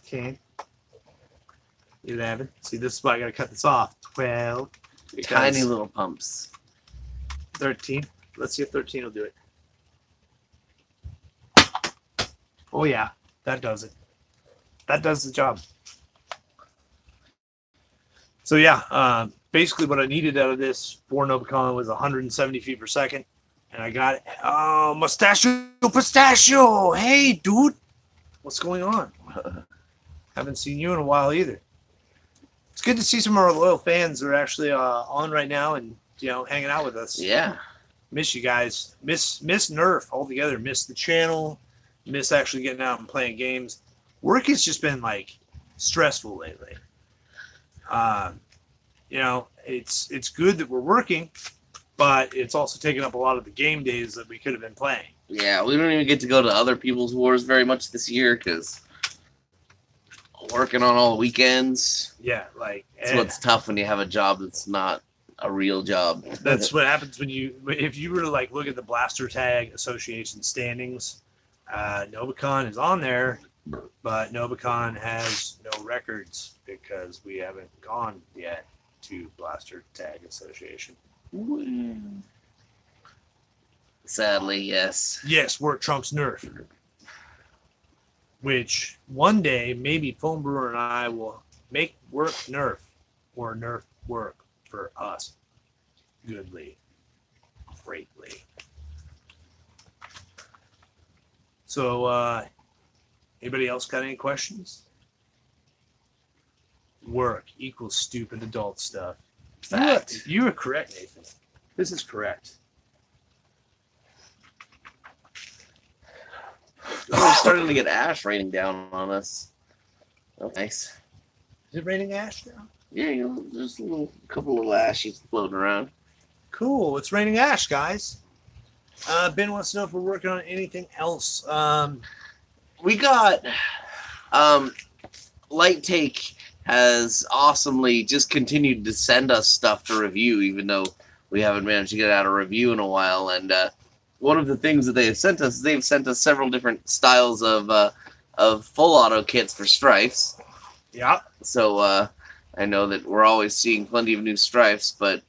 Speaker 1: 10, 11. See, this is why I gotta cut this off. 12.
Speaker 2: Tiny little pumps.
Speaker 1: 13. Let's see if 13 will do it. Oh yeah, that does it. That does the job. So yeah, basically what I needed out of this for NoBACoN was 170 feet per second, and I got it. Oh, pistachio! Hey, dude, what's going on? Haven't seen you in a while either. It's good to see some of our loyal fans that are actually on right now and hanging out with us.
Speaker 2: Yeah.
Speaker 1: Miss you guys. Miss Nerf altogether. Miss the channel. Miss actually getting out and playing games. Work has just been like stressful lately. It's good that we're working, but it's also taking up a lot of the game days that we could have been playing.
Speaker 2: Yeah, we don't even get to go to other people's wars very much this year because working on all the weekends.
Speaker 1: Yeah,
Speaker 2: that's what's tough when you have a job that's not a real job.
Speaker 1: That's what happens if you were to look at the Blaster Tag Association standings. NoBACoN is on there, but NoBACoN has no records because we haven't gone yet to Blaster Tag Association.
Speaker 2: Sadly, yes.
Speaker 1: Yes, work trumps Nerf. Which one day maybe Foam Brewer and I will Make work nerf, or nerf work for us goodly, greatly. So, anybody else got any questions? Work equals stupid adult stuff.
Speaker 2: Fact.
Speaker 1: You were correct, Nathan. This is correct.
Speaker 2: We're starting to get ash raining down on us. Oh, nice.
Speaker 1: Is it raining ash now?
Speaker 2: Yeah, there's couple of ashes floating around.
Speaker 1: Cool. It's raining ash, guys. Ben wants to know if we're working on anything else.
Speaker 2: We got Light Take has awesomely just continued to send us stuff to review, even though we haven't managed to get out a review in a while. And one of the things that they have sent us, they've sent us several different styles of full auto kits for strifes.
Speaker 1: Yeah.
Speaker 2: So I know that we're always seeing plenty of new strifes, but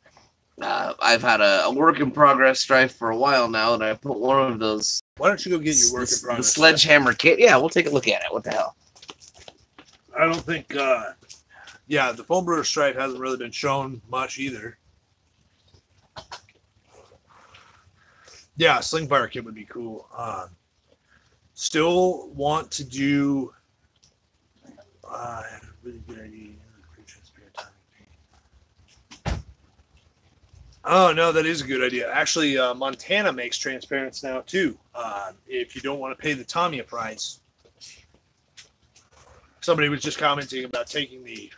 Speaker 2: I've had a work in progress strife for a while now, and I put one of those.
Speaker 1: Why don't you go get your work in progress?
Speaker 2: The sledgehammer kit. Yeah, we'll take a look at it. What the hell?
Speaker 1: I don't think. Yeah, the foam brewer strife hasn't really been shown much either. Yeah, sling fire kit would be cool. Still want to do. Really good idea. Oh, no, that is a good idea. Actually, Montana makes transparents now, too. If you don't want to pay the Tamiya price. Somebody was just commenting about taking the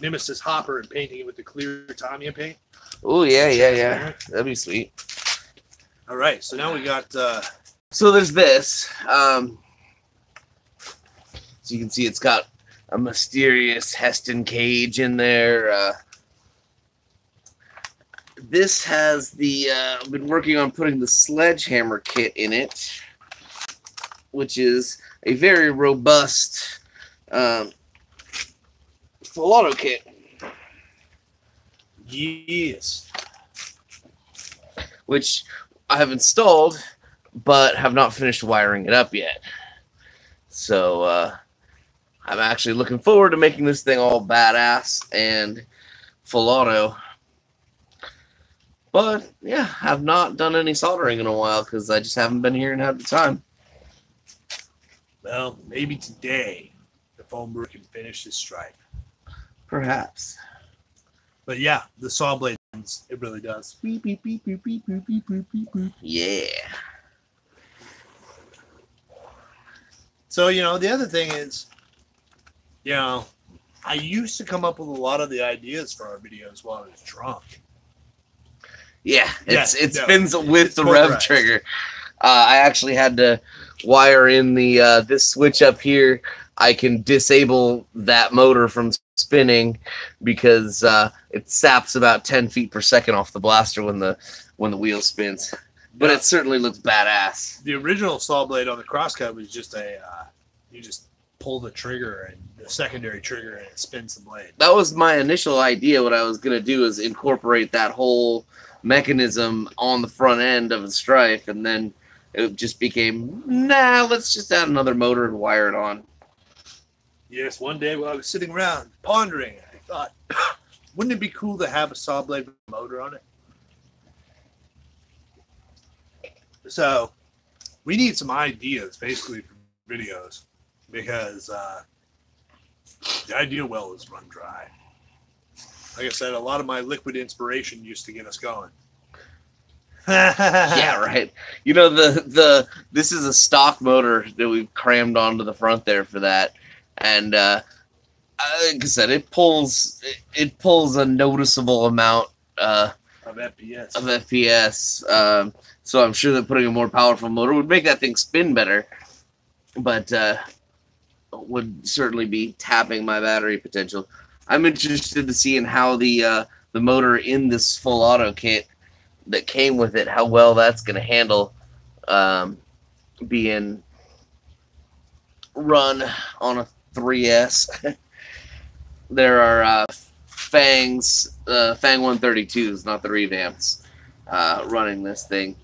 Speaker 1: Nemesis hopper and painting it with the clear Tamiya paint.
Speaker 2: Oh, yeah. That'd be sweet.
Speaker 1: All right, so now we got...
Speaker 2: So there's this. So you can see it's got a mysterious Heston cage in there. This has the, I've been working on putting the sledgehammer kit in it, which is a very robust full auto kit. Yes. Which I have installed, but have not finished wiring it up yet. So, I'm actually looking forward to making this thing all badass and full auto. But, yeah, I've not done any soldering in a while because I just haven't been here and had the time.
Speaker 1: Well, maybe today the foam brewer can finish this stripe.
Speaker 2: Perhaps.
Speaker 1: But, yeah, the saw blade, it really does. Beep, beep, beep, beep, beep, beep, beep, beep, beep, beep.
Speaker 2: Yeah.
Speaker 1: So, you know, the other thing is, you know, I used to come up with a lot of the ideas for our videos while I was drunk.
Speaker 2: Yeah, it spins with the rev
Speaker 1: correct.
Speaker 2: trigger. I actually had to wire in the this switch up here. I can disable that motor from spinning because it saps about 10 feet per second off the blaster when the wheel spins. But it certainly looks badass.
Speaker 1: The original saw blade on the crosscut was just you just pull the trigger and the secondary trigger and it spins the blade.
Speaker 2: That was my initial idea. What I was going to do is incorporate that whole mechanism on the front end of the strife, and then it just became, nah, let's just add another motor and wire it on.
Speaker 1: Yes, one day while I was sitting around pondering, I thought, wouldn't it be cool to have a saw blade with a motor on it? So we need some ideas basically for videos because the ideal well is run dry. Like I said, a lot of my liquid inspiration used to get us going.
Speaker 2: Yeah, right. You know, this is a stock motor that we've crammed onto the front there for that, and like I said, it pulls a noticeable amount
Speaker 1: of FPS.
Speaker 2: So I'm sure that putting a more powerful motor would make that thing spin better, but would certainly be tapping my battery potential. I'm interested to see in how the motor in this full auto kit that came with it, how well that's going to handle being run on a 3S. There are Fangs, Fang 132s, not the revamps, running this thing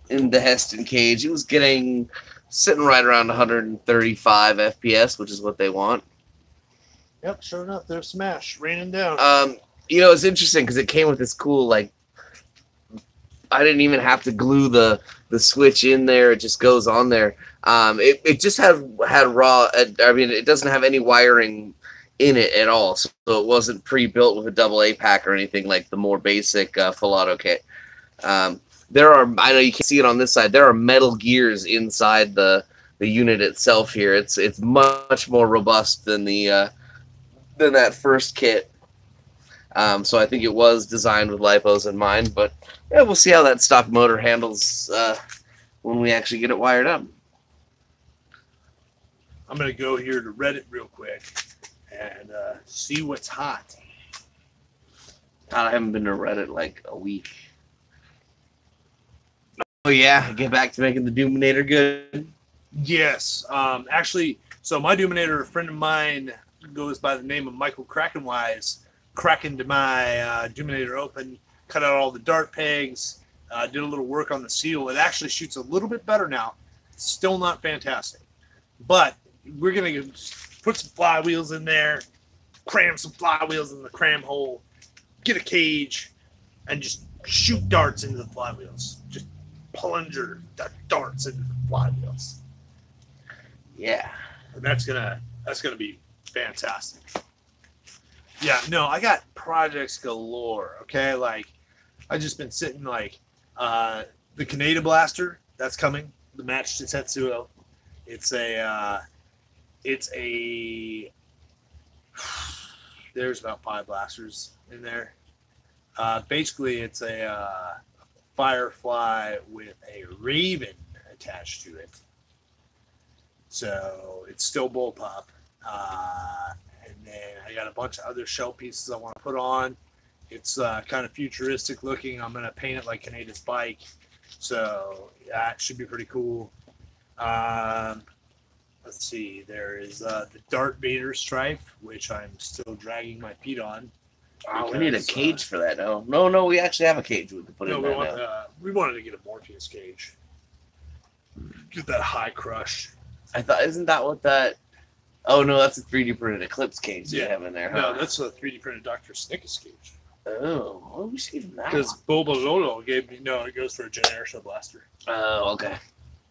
Speaker 2: in the Heston cage. It was sitting right around 135 FPS, which is what they want.
Speaker 1: Yep, sure enough, they're smashed, raining down.
Speaker 2: You know, it's interesting because it came with this cool, like, I didn't even have to glue the switch in there. It just goes on there. It just had raw. I mean, it doesn't have any wiring in it at all, so it wasn't pre-built with a AA pack or anything like the more basic full auto kit. There are, I know you can't see it on this side, there are metal gears inside the unit itself here. It's much more robust than than that first kit. So I think it was designed with lipos in mind, but yeah, we'll see how that stock motor handles when we actually get it wired up.
Speaker 1: I'm gonna go here to Reddit real quick and see what's hot.
Speaker 2: God, I haven't been to Reddit like a week. Oh yeah, get back to making the Doominator good.
Speaker 1: Yes, actually, so my Doominator, a friend of mine, goes by the name of Michael Krakenwise. Crack into my Doominator open, cut out all the dart pegs, did a little work on the seal. It actually shoots a little bit better now. Still not fantastic, but we're gonna put some flywheels in there, cram some flywheels in the cram hole, get a cage, and just shoot darts into the flywheels. Just plunger darts into the flywheels.
Speaker 2: Yeah,
Speaker 1: And that's gonna be fantastic. Yeah, no, I got projects galore. Okay, like I just been sitting like the Canada Blaster that's coming, the Match to Tetsuo. It's a there's about 5 blasters in there. Basically, it's a Firefly with a Raven attached to it. So it's still bullpup. And then I got a bunch of other shell pieces I want to put on. It's kind of futuristic looking. I'm going to paint it like Canada's bike. So that should be pretty cool. Let's see. There is the Darth Vader Strife, which I'm still dragging my feet on.
Speaker 2: We need a cage for that. No, we actually have a cage we can put in there.
Speaker 1: We wanted to get a Morpheus cage. Get that high crush.
Speaker 2: I thought, isn't that what that... Oh, no, that's a 3D printed Eclipse cage you have in there, huh?
Speaker 1: No, that's a 3D printed Dr. Snickers cage.
Speaker 2: Oh, well, we see that.
Speaker 1: Because Boba Lolo gave me... No, it goes for a Generation Blaster.
Speaker 2: Oh, okay.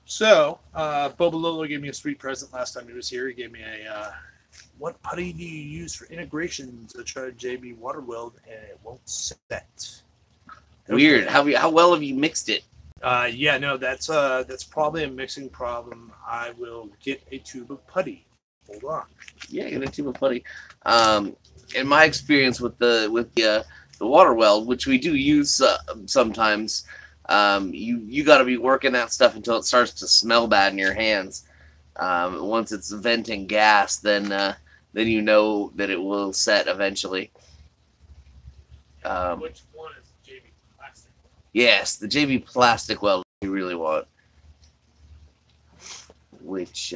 Speaker 1: So, Boba Lolo gave me a sweet present last time he was here. He gave me a... what putty do you use for integration to try to JB water weld and it won't set?
Speaker 2: Weird. How well have you mixed it?
Speaker 1: Yeah, no, that's probably a mixing problem. I will get a tube of putty. Hold on.
Speaker 2: Yeah, get a tube of putty. In my experience with the water weld, which we do use sometimes, you got to be working that stuff until it starts to smell bad in your hands. Once it's venting gas, then you know that it will set eventually.
Speaker 1: Which one is JB plastic?
Speaker 2: Yes, the JB plastic weld you really want. Which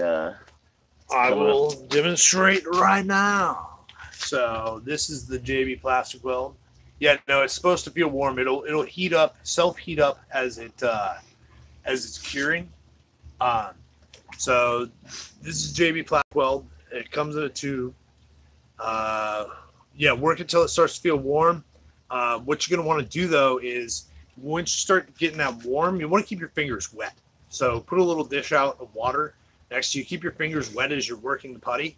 Speaker 1: I will demonstrate right now. So this is the JB plastic weld. Yeah, no, it's supposed to feel warm. It'll heat up, self-heat up as it's curing. So this is JB plastic weld. It comes in a tube. Yeah, work until it starts to feel warm. What you're gonna want to do though is once you start getting that warm, you want to keep your fingers wet. So put a little dish out of water next to you. Keep your fingers wet as you're working the putty,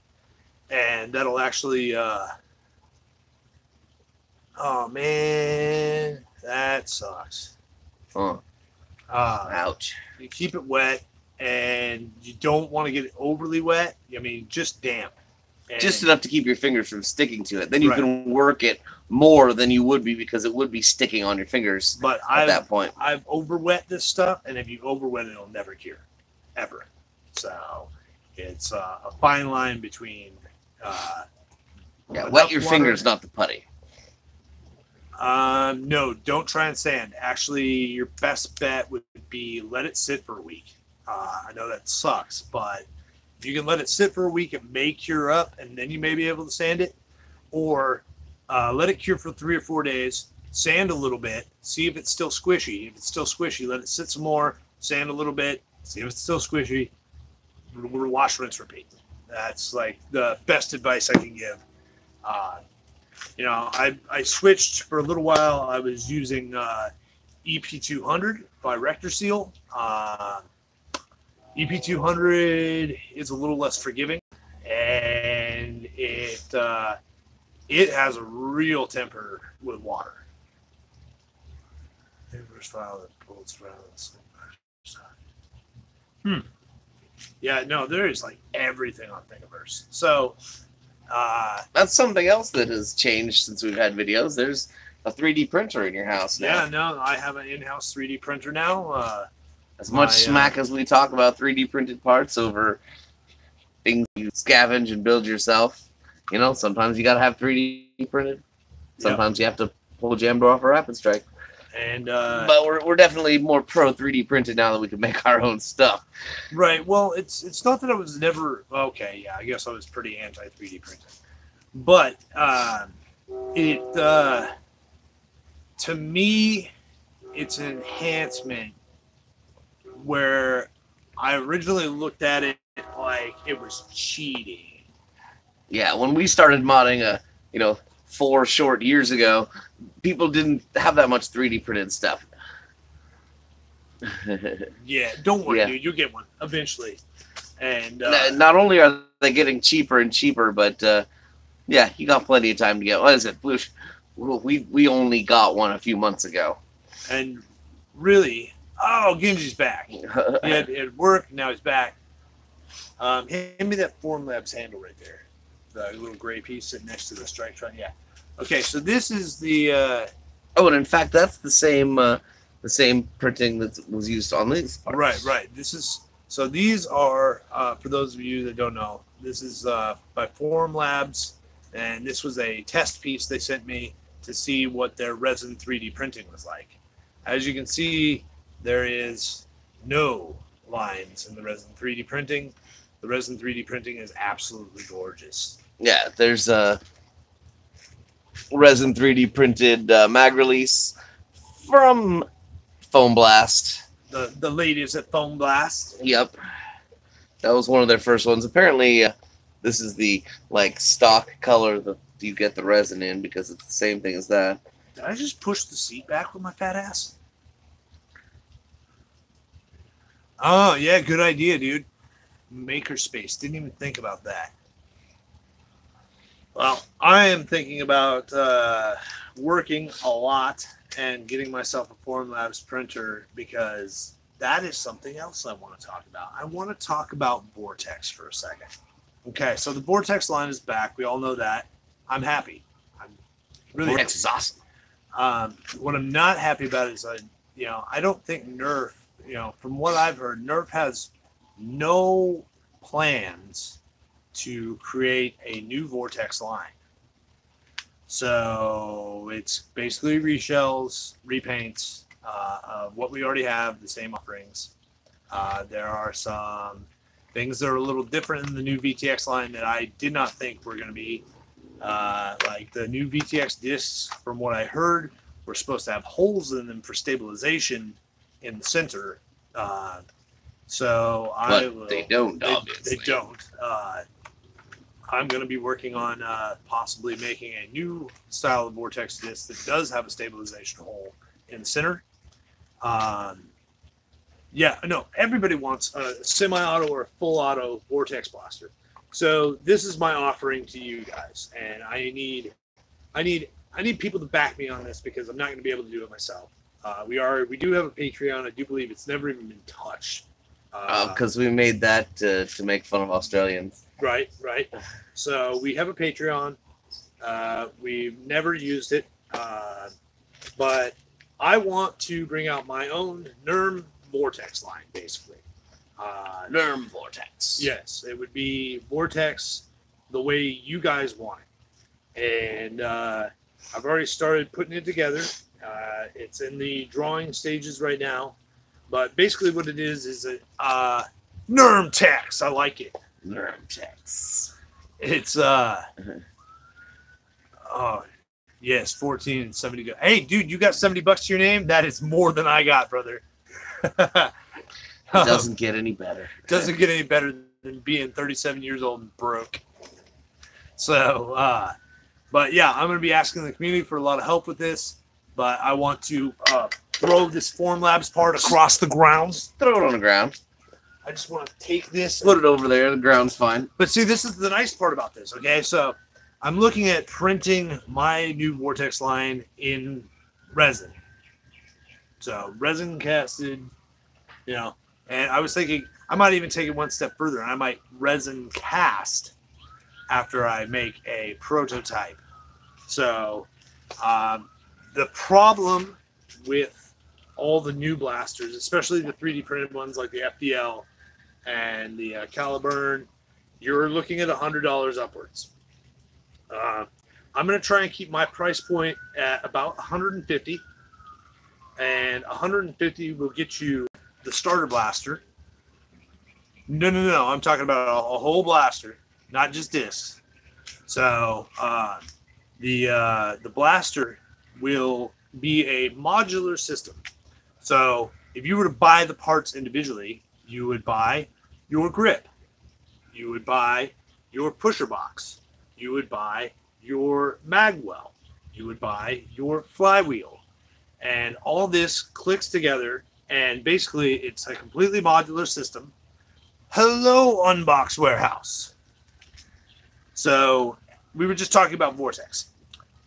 Speaker 1: and that'll actually. Oh man, that sucks.
Speaker 2: Huh. Ouch.
Speaker 1: You keep it wet, and you don't want to get it overly wet. I mean, just damp. And
Speaker 2: just enough to keep your fingers from sticking to it. Then you can work it more than you would be because it would be sticking on your fingers at that point.
Speaker 1: I've overwet this stuff, and if you overwet it, it'll never cure. Ever. So it's a fine line between...
Speaker 2: wet your fingers, not the putty.
Speaker 1: No, don't try and sand. Actually, your best bet would be let it sit for a week. I know that sucks, but if you can let it sit for a week, it may cure up, and then you may be able to sand it. Or let it cure for 3 or 4 days, sand a little bit, see if it's still squishy. If it's still squishy, let it sit some more, sand a little bit, see if it's still squishy. Wash, rinse, repeat. That's like the best advice I can give. You know, I switched for a little while. I was using EP200 by Rector Seal. EP200 is a little less forgiving, and it has a real temper with water. Yeah, no, there is like everything on Thingiverse. So
Speaker 2: that's something else that has changed since we've had videos. There's a 3D printer in your house now.
Speaker 1: Yeah, no, I have an in-house 3D printer now.
Speaker 2: As much smack as we talk about 3D printed parts over things you scavenge and build yourself, you know, sometimes you gotta have 3D printed. Sometimes you have to pull a jam door off a rapid strike.
Speaker 1: And
Speaker 2: but we're definitely more pro 3D printed now that we can make our own stuff.
Speaker 1: Right. Well, it's not that I was never okay. Yeah, I guess I was pretty anti 3D printing, but to me, it's an enhancement where I originally looked at it like it was cheating.
Speaker 2: Yeah, when we started modding, 4 short years ago, people didn't have that much 3D printed stuff.
Speaker 1: Yeah, don't worry, dude. You'll get one eventually. And
Speaker 2: not only are they getting cheaper and cheaper, but you got plenty of time to get. What is it? We only got one a few months ago.
Speaker 1: And really, Genji's back. He had work, now he's back. Hand me that Formlabs handle right there. The little gray piece sitting next to the strike truck. Yeah. Okay, so this is the.
Speaker 2: And in fact, that's the same printing that was used on these parts.
Speaker 1: Right. These are for those of you that don't know. This is by Formlabs, and this was a test piece they sent me to see what their resin 3D printing was like. As you can see, there is no lines in the resin 3D printing. The resin 3D printing is absolutely gorgeous.
Speaker 2: Yeah, there's a resin 3D printed mag release from Foam Blast.
Speaker 1: The ladies at Foam Blast.
Speaker 2: Yep. That was one of their first ones. Apparently, this is the stock color that you get the resin in because it's the same thing as that.
Speaker 1: Did I just push the seat back with my fat ass? Oh, yeah, good idea, dude. Makerspace. Didn't even think about that. Well, I am thinking about working a lot and getting myself a Formlabs printer because that is something else I want to talk about. I want to talk about Vortex for a second. Okay, so the Vortex line is back. We all know that. I'm happy.
Speaker 2: Vortex is awesome.
Speaker 1: What I'm not happy about is I don't think Nerf, from what I've heard, Nerf has no plans to create a new Vortex line. So it's basically reshells, repaints of what we already have, the same offerings. There are some things that are a little different in the new VTX line that I did not think were going to be. Like the new VTX discs, from what I heard, were supposed to have holes in them for stabilization in the center.
Speaker 2: They don't, obviously.
Speaker 1: They don't. I'm going to be working on possibly making a new style of Vortex disc that does have a stabilization hole in the center. Everybody wants a semi-auto or a full auto Vortex blaster. So this is my offering to you guys, and I need people to back me on this because I'm not going to be able to do it myself. We do have a Patreon. I do believe it's never even been touched.
Speaker 2: Because we made that to make fun of Australians.
Speaker 1: Right. So we have a Patreon. We've never used it, but I want to bring out my own NERM Vortex line, basically.
Speaker 2: NERM Vortex.
Speaker 1: Yes, it would be Vortex the way you guys want it. And I've already started putting it together. It's in the drawing stages right now. But basically what it is a NERM Tex. I like it.
Speaker 2: NERM Tex.
Speaker 1: It's yes, 14 and 70 go. Hey dude, you got $70 to your name? That is more than I got, brother.
Speaker 2: It doesn't get any better.
Speaker 1: Doesn't get any better than being 37 years old and broke. So But yeah, I'm going to be asking the community for a lot of help with this. But I want to throw this Formlabs part across the ground.
Speaker 2: Throw it on the ground.
Speaker 1: I just want to take this.
Speaker 2: Put it over there. The ground's fine.
Speaker 1: But see, this is the nice part about this, okay? So I'm looking at printing my new Vortex line in resin. So resin casted, you know, and I was thinking I might even take it one step further, and I might resin cast after I make a prototype. So the problem with all the new blasters, especially the 3D printed ones like the FDL and the Caliburn, you're looking at $100 upwards. I'm going to try and keep my price point at about $150, and $150 will get you the starter blaster. No, I'm talking about a whole blaster, not just discs. So the blaster will be a modular system. So if you were to buy the parts individually, you would buy your grip, you would buy your pusher box, you would buy your magwell, you would buy your flywheel, and all this clicks together, and basically it's a completely modular system. Hello, Unbox Warehouse. So we were just talking about Vortex.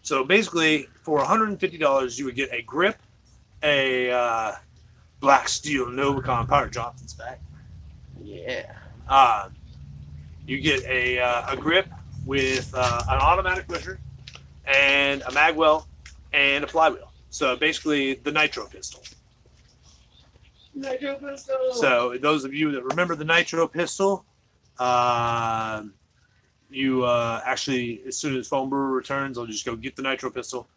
Speaker 1: So basically, for $150, you would get a grip, a black steel NoBACoN Power Johnson's back.
Speaker 2: Yeah.
Speaker 1: You get a grip with an automatic pusher and a magwell and a flywheel. So basically, the nitro pistol.
Speaker 2: Nitro pistol.
Speaker 1: So those of you that remember the nitro pistol, you actually, as soon as Foam Brewer returns, I'll just go get the nitro pistol,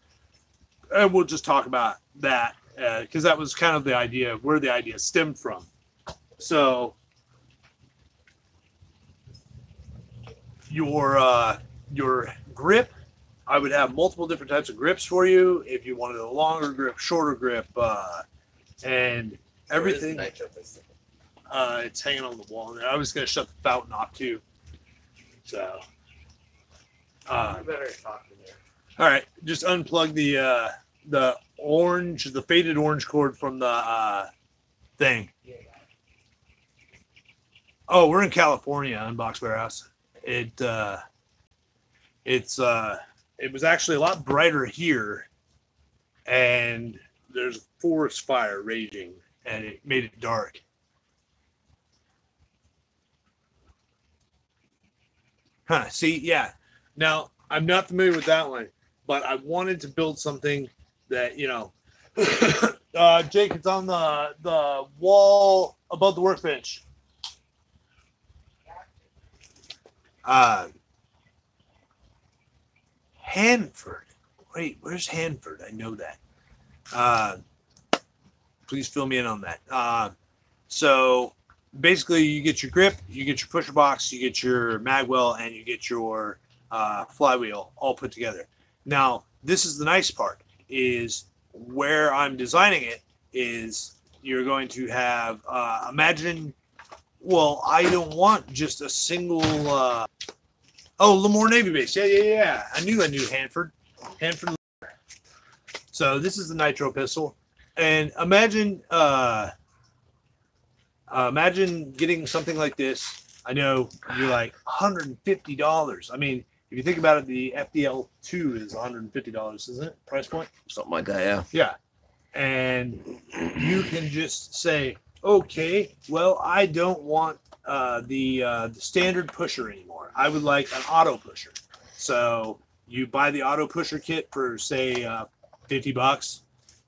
Speaker 1: and we'll just talk about that because that was kind of the idea, where the idea stemmed from. So your grip, I would have multiple different types of grips for you if you wanted a longer grip, shorter grip, and everything.
Speaker 2: Nitro pistol?
Speaker 1: It's hanging on the wall there. I was going to shut the fountain off too. So,
Speaker 2: You better talk to me.
Speaker 1: all right, just unplug the orange, the faded orange cord from the thing. Oh, we're in California, Unbox Warehouse. It was actually a lot brighter here, and there's a forest fire raging, and it made it dark. Huh, see, yeah. Now, I'm not familiar with that one, but I wanted to build something that, you know, Jake, it's on the wall above the workbench. Hanford. Wait, where's Hanford? I know that. Please fill me in on that. So basically, you get your grip, you get your pusher box, you get your magwell, and you get your flywheel all put together. Now, this is the nice part, is where I'm designing it is you're going to have, imagine, well, I don't want just a single, oh, Lemoore Navy Base. Yeah. I knew Hanford. So this is the nitro pistol. And imagine, imagine getting something like this. I know you're like $150. I mean, if you think about it, the FDL2 is $150, isn't it? Price point?
Speaker 2: Something like that, yeah.
Speaker 1: Yeah. And you can just say, okay, well, I don't want the standard pusher anymore. I would like an auto pusher. So you buy the auto pusher kit for, say, $50,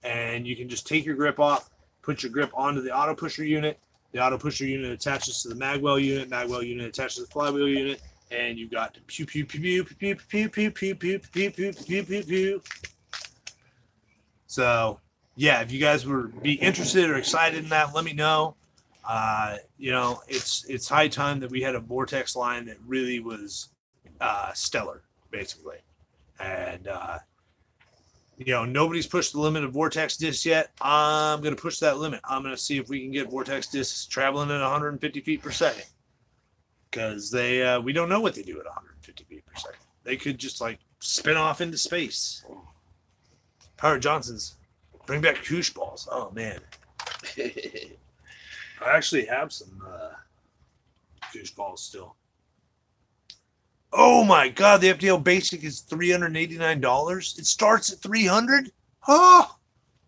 Speaker 1: and you can just take your grip off, put your grip onto the auto pusher unit. The auto pusher unit attaches to the magwell unit. Magwell unit attaches to the flywheel unit, and you've got pew pew pew pew pew pew pew pew pew pew pew pew pew pew. So yeah, if you guys would be interested or excited in that, let me know. You know, it's high time that we had a Vortex line that really was stellar, basically. And you know, nobody's pushed the limit of Vortex discs yet. I'm going to push that limit. I'm going to see if we can get Vortex discs traveling at 150 feet per second. Because we don't know what they do at 150 feet per second. They could just like spin off into space. Howard Johnson's bring back koosh balls. Oh man, I actually have some koosh balls still. Oh my god, the FDL Basic is $389. It starts at $300. Oh,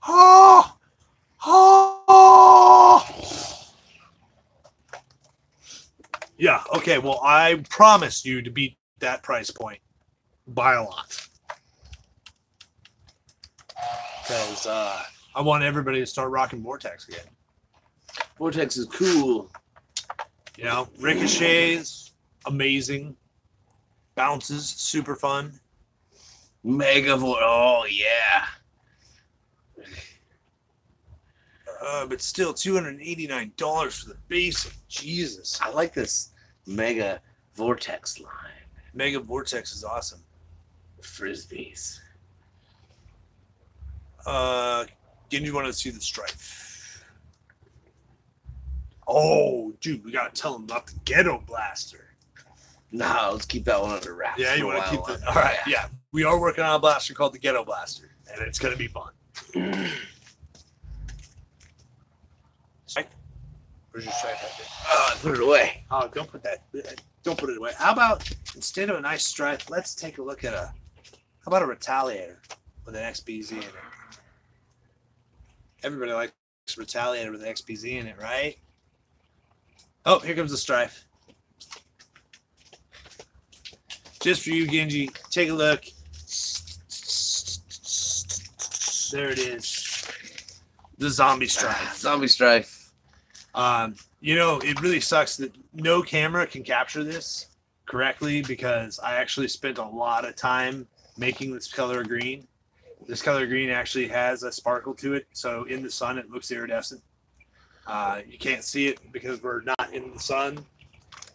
Speaker 1: oh, oh. Yeah. Okay. Well, I promise you to beat that price point by a lot. Because I want everybody to start rocking Vortex again.
Speaker 2: Vortex is cool.
Speaker 1: You know, ricochets, amazing. Bounces, super fun.
Speaker 2: Oh, yeah.
Speaker 1: But still, $289 for the basic. Jesus.
Speaker 2: I like this Mega Vortex line.
Speaker 1: Mega Vortex is awesome.
Speaker 2: Frisbees.
Speaker 1: Again, you want to see the Strife. Oh, dude, we gotta tell them about the Ghetto Blaster.
Speaker 2: No, let's keep that one under wraps.
Speaker 1: Yeah, you want to keep that. All right, yeah. We are working on a blaster called the Ghetto Blaster, and it's gonna be fun. Strike? Where's your strike right there?
Speaker 2: Oh, I put it away.
Speaker 1: Oh, don't put that. Don't put it away. How about instead of a nice stripe, let's take a look at how about a Retaliator with an XBZ in it? Everybody likes Retaliator with an XBZ in it, right? Oh, here comes the strife. Just for you, Genji. Take a look. There it is. The Zombie Strife.
Speaker 2: Zombie Strife.
Speaker 1: You know, it really sucks that no camera can capture this correctly because I actually spent a lot of time making this color green. This color green actually has a sparkle to it, so in the sun it looks iridescent. You can't see it because we're not in the sun,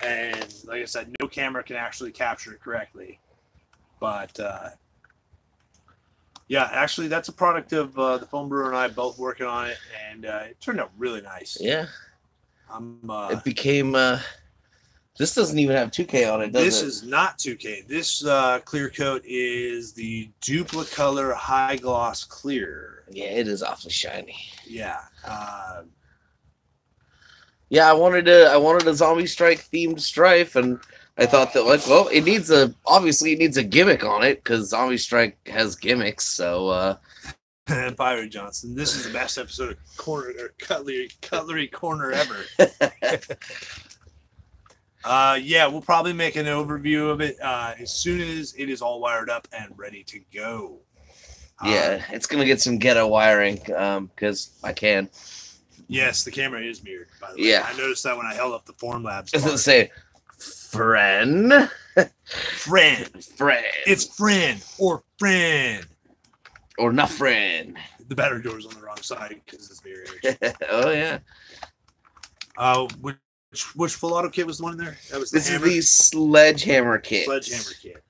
Speaker 1: and like I said, no camera can actually capture it correctly. But yeah, actually that's a product of the foam brewer and I both working on it, and it turned out really nice.
Speaker 2: Yeah. It became this doesn't even have 2K on it, does it?
Speaker 1: This is not 2K. This clear coat is the Duplicolor High Gloss Clear.
Speaker 2: Yeah, it is awfully shiny.
Speaker 1: Yeah.
Speaker 2: Yeah, I wanted a Zombie Strike themed Strife, and I thought that, like, well, obviously it needs a gimmick on it because Zombie Strike has gimmicks. So
Speaker 1: Byron Johnson, this is the best episode of Cutlery Corner ever. Yeah, we'll probably make an overview of it as soon as it is all wired up and ready to go.
Speaker 2: Yeah, it's gonna get some ghetto wiring because I can.
Speaker 1: Yes, the camera is mirrored, by the way.
Speaker 2: Yeah.
Speaker 1: I noticed that when I held up the Formlabs.
Speaker 2: Does it say friend?
Speaker 1: Friend.
Speaker 2: Friend.
Speaker 1: It's friend or friend.
Speaker 2: Or not friend.
Speaker 1: The battery door's on the wrong side because it's mirrored.
Speaker 2: Oh, yeah.
Speaker 1: Which full auto kit was the one in there? That was
Speaker 2: This is the Sledgehammer kit.
Speaker 1: Sledgehammer kit.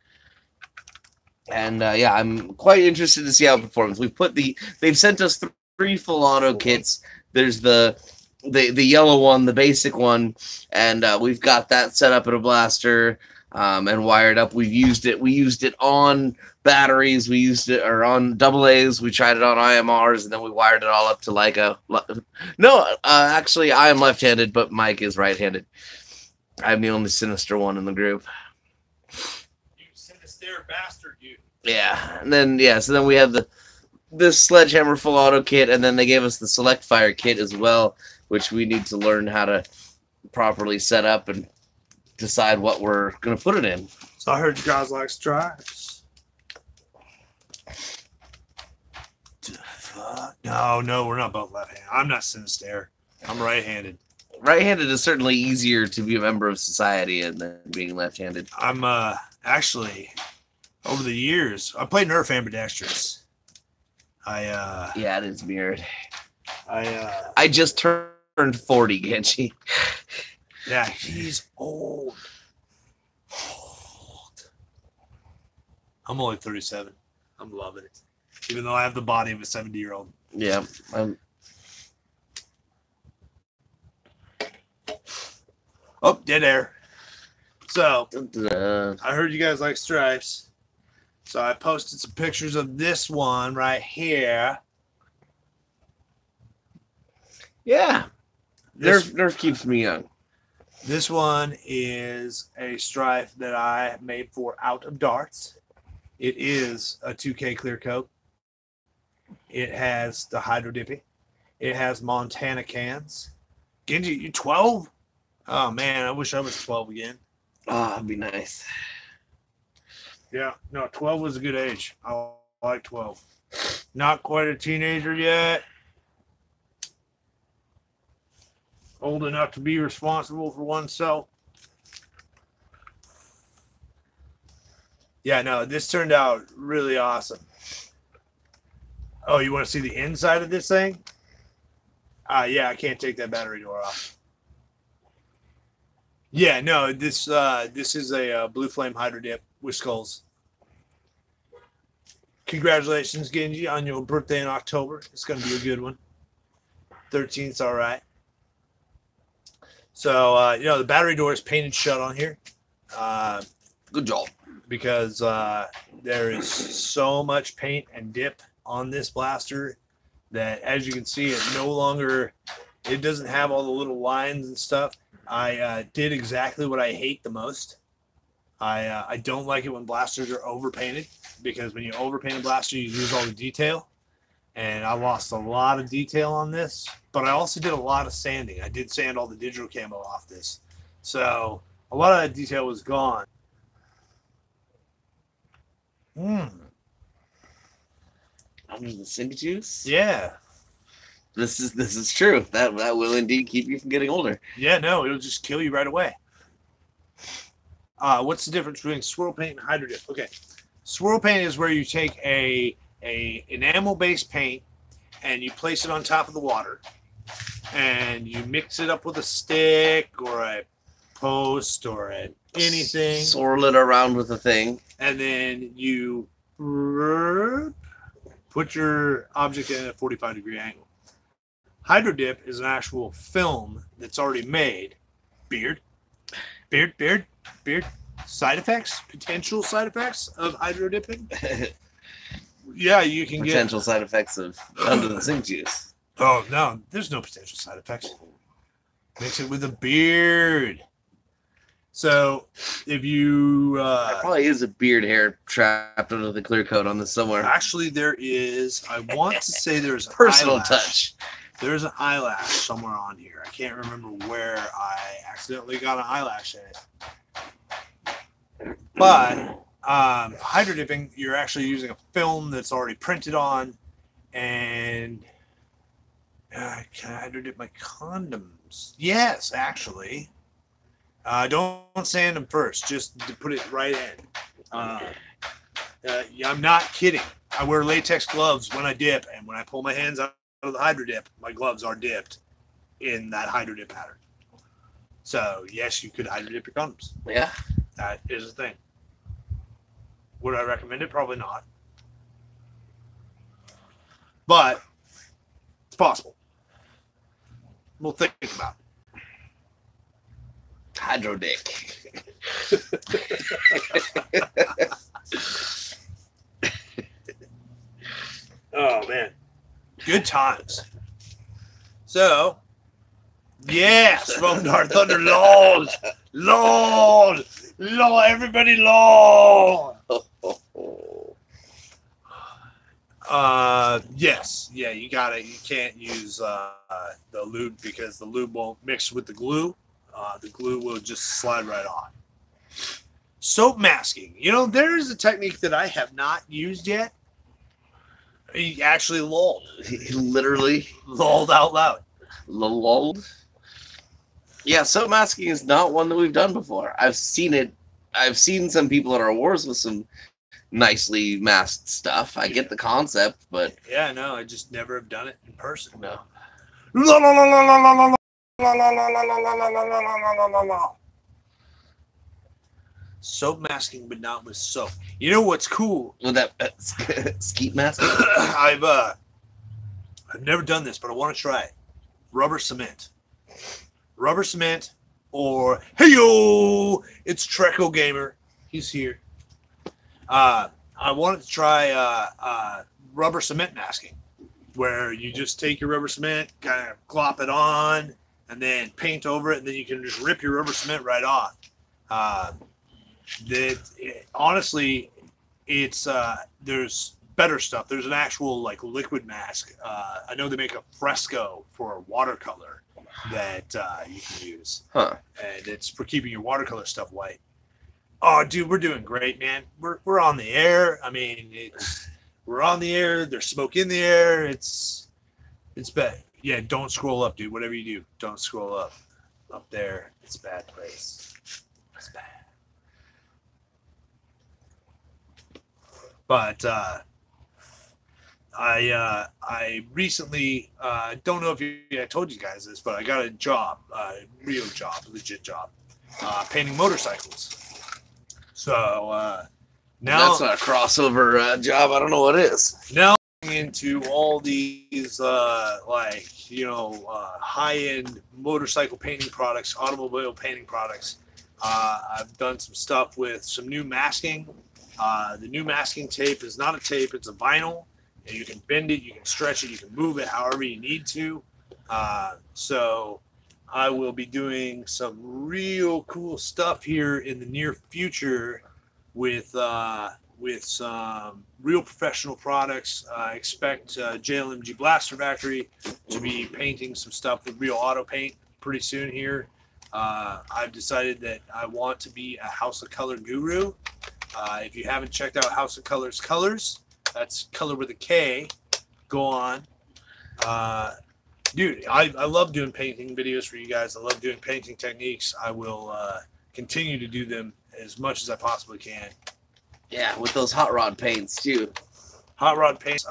Speaker 2: And yeah, I'm quite interested to see how it performs. They've sent us 3 full auto kits. There's the yellow one, the basic one, and we've got that set up in a blaster and wired up. We used it on batteries. We used it on AA's. We tried it on IMRs, and then we wired it all up to like a. No, actually, I am left-handed, but Mike is right-handed. I'm the only sinister one in the group.
Speaker 1: You sinister bastard, you.
Speaker 2: Yeah, and then so then we have this Sledgehammer full auto kit, and then they gave us the Select Fire kit as well, which we need to learn how to properly set up and decide what we're going to put it in.
Speaker 1: So I heard you guys like stripes. No, we're not both left-handed. I'm not sinister. I'm right-handed.
Speaker 2: Right-handed is certainly easier to be a member of society than being left-handed.
Speaker 1: I'm actually, over the years, I played Nerf ambidextrous.
Speaker 2: Yeah, it is mirrored.
Speaker 1: I
Speaker 2: just turned 40, Genji.
Speaker 1: Yeah, he's old. I'm only 37. I'm loving it. Even though I have the body of a 70-year-old.
Speaker 2: Yeah.
Speaker 1: Oh, dead air. So,
Speaker 2: I
Speaker 1: I heard you guys like stripes. So I posted some pictures of this one right here.
Speaker 2: Yeah. Nerf keeps me young.
Speaker 1: This one is a strife that I made for Out of Darts. It is a 2K clear coat. It has the Hydro Dippy. It has Montana cans. Genji, you 12? Oh, man, I wish I was 12 again.
Speaker 2: Oh, that'd be nice.
Speaker 1: Yeah, no, 12 was a good age. I like 12. Not quite a teenager yet. Old enough to be responsible for oneself. Yeah, no, this turned out really awesome. Oh, you want to see the inside of this thing? Yeah, I can't take that battery door off. Yeah, no, this is a Blue Flame Hydro Dip with skulls. Congratulations, Genji, on your birthday in October. It's going to be a good one. 13th's all right. So, the battery door is painted shut on here.
Speaker 2: Good job.
Speaker 1: Because there is so much paint and dip on this blaster that, as you can see, it doesn't have all the little lines and stuff. I did exactly what I hate the most. I don't like it when blasters are overpainted, because when you overpaint a blaster, you lose all the detail. And I lost a lot of detail on this, but I also did a lot of sanding. I did sand all the digital camo off this. So a lot of that detail was gone.
Speaker 2: Under the sink juice?
Speaker 1: Yeah.
Speaker 2: This is true. That will indeed keep you from getting older.
Speaker 1: Yeah, no, it'll just kill you right away. What's the difference between swirl paint and hydro dip? Okay. Swirl paint is where you take a enamel-based paint and you place it on top of the water and you mix it up with a stick or a post or anything.
Speaker 2: Swirl it around with a thing.
Speaker 1: And then you put your object in a 45-degree angle. Hydro dip is an actual film that's already made. Beard. Side effects, potential side effects of hydro dipping. Yeah, you can get
Speaker 2: potential side effects of under the sink juice.
Speaker 1: Oh no, there's no potential side effects. Mix it with a beard. So if you
Speaker 2: there probably is a beard hair trapped under the clear coat on this somewhere.
Speaker 1: Actually, there is. I want to say there's an
Speaker 2: personal
Speaker 1: eyelash.
Speaker 2: touch. There's
Speaker 1: an eyelash somewhere on here. I can't remember where I accidentally got an eyelash in it. But hydro dipping, you're actually using a film that's already printed on, and can I hydro dip my condoms? Yes, actually. Don't sand them first, just to put it right in. I'm not kidding. I wear latex gloves when I dip, and when I pull my hands out of the hydro dip, my gloves are dipped in that hydro dip pattern. So yes, you could hydro dip your condoms.
Speaker 2: Yeah.
Speaker 1: That is a thing. Would I recommend it? Probably not. But it's possible. We'll think about it.
Speaker 2: Hydro dick.
Speaker 1: Oh, man. Good times. So, yes, Foam Dart Thunder, Lord, everybody, Lord. Yes, yeah, you got it. You can't use the lube because the lube won't mix with the glue. The glue will just slide right off. Soap masking. There is a technique that I have not used yet. He actually lulled.
Speaker 2: He literally
Speaker 1: lulled out loud.
Speaker 2: Lulled? Yeah, soap masking is not one that we've done before. I've seen it. I've seen some people at our wars with some nicely masked stuff. I get the concept, but...
Speaker 1: Yeah, no, I just never have done it in person.
Speaker 2: No.
Speaker 1: Soap masking, but not with soap. You know what's cool?
Speaker 2: With that skeet mask?
Speaker 1: I've never done this, but I want to try it. Rubber cement. Rubber cement, or hey yo, it's Treco Gamer. He's here. I I wanted to try rubber cement masking, where you just take your rubber cement, kind of glop it on, and then paint over it, and then you can just rip your rubber cement right off. Honestly, it's there's better stuff. There's an actual like liquid mask. I know they make a Fresco for watercolor that you can use, and it's for keeping your watercolor stuff white. Oh, dude, we're doing great, man. We're on the air. I mean, we're on the air. There's smoke in the air. It's bad. Yeah, don't scroll up, dude. Whatever you do, don't scroll up. Up there, it's a bad place. It's bad. But I recently don't know if I told you guys this, but I got a job, real job, legit job, painting motorcycles. So now
Speaker 2: that's not a crossover job. I don't know what it is.
Speaker 1: Now into all these high-end motorcycle painting products, automobile painting products. I've done some stuff with some new masking. The new masking tape is not a tape, it's a vinyl, and you can bend it, you can stretch it, you can move it however you need to. So I will be doing some real cool stuff here in the near future with some real professional products. I expect JLMG Blaster Factory to be painting some stuff with real auto paint pretty soon here. I've decided that I want to be a House of Color guru. If you haven't checked out House of Colors Colors, that's color with a K. Go on. Dude, I love doing painting videos for you guys. I love doing painting techniques. I will continue to do them as much as I possibly can.
Speaker 2: Yeah, with those hot rod paints too.
Speaker 1: Hot rod paints.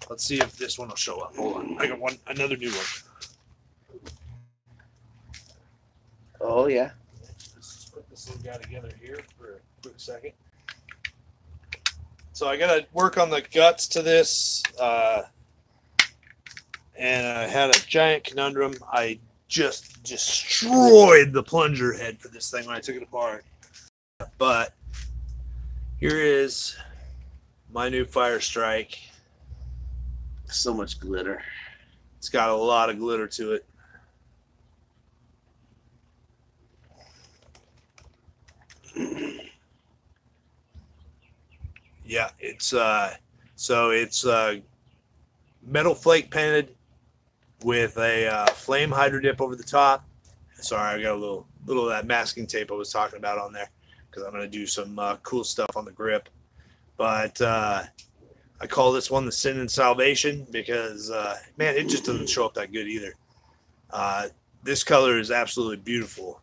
Speaker 1: Let's see if this one will show up. Hold on. I got another new one.
Speaker 2: Oh yeah.
Speaker 1: Let's just put this little guy together here for a quick second. So I gotta work on the guts to this. And I had a giant conundrum. I just destroyed the plunger head for this thing when I took it apart. But here is my new Fire Strike.
Speaker 2: So much glitter.
Speaker 1: It's got a lot of glitter to it. Yeah, it's metal flake painted with a flame hydro dip over the top. Sorry, I got a little of that masking tape I was talking about on there because I'm going to do some cool stuff on the grip. But I call this one the Sin and Salvation because, man, it just doesn't show up that good either. This color is absolutely beautiful.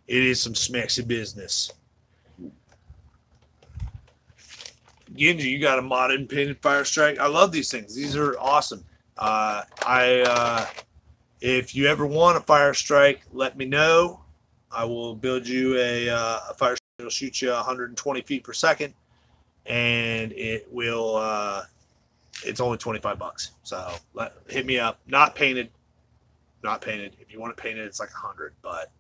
Speaker 1: It is some smexy business. Genji, you got a modded painted Fire Strike. I love these things. These are awesome. If you ever want a Fire Strike, let me know. I will build you a Fire Strike that'll shoot you 120 feet per second, and it will. It's only $25. So hit me up. Not painted. If you want it painted, it's like 100. But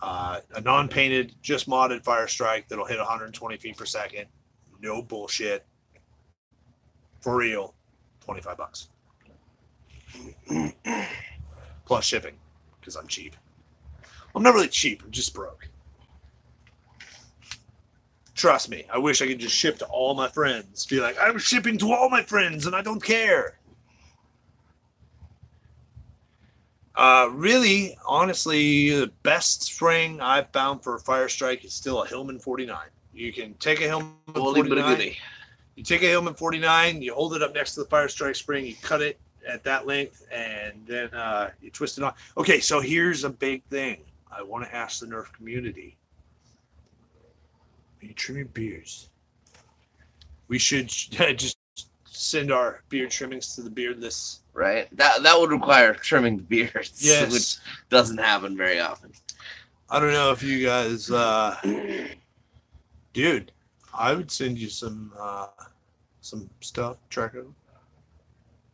Speaker 1: a non-painted, just modded Fire Strike that'll hit 120 feet per second. No bullshit. For real, $25. Plus shipping, because I'm cheap. I'm not really cheap, I'm just broke. Trust me, I wish I could just ship to all my friends. Be like, I'm shipping to all my friends and I don't care. Really, honestly, the best spring I've found for a Fire Strike is still a Hillman 49. You can take a Hillman 49. You take a Hillman 49, you hold it up next to the Fire Strike spring, you cut it at that length, and then you twist it on. Okay, so here's a big thing. I want to ask the Nerf community. Are you trimming beards? We should just send our beard trimmings to the beardless.
Speaker 2: Right? That would require trimming beards,
Speaker 1: yes.
Speaker 2: Which doesn't happen very often.
Speaker 1: I don't know if you guys... dude, I would send you some stuff, Treco.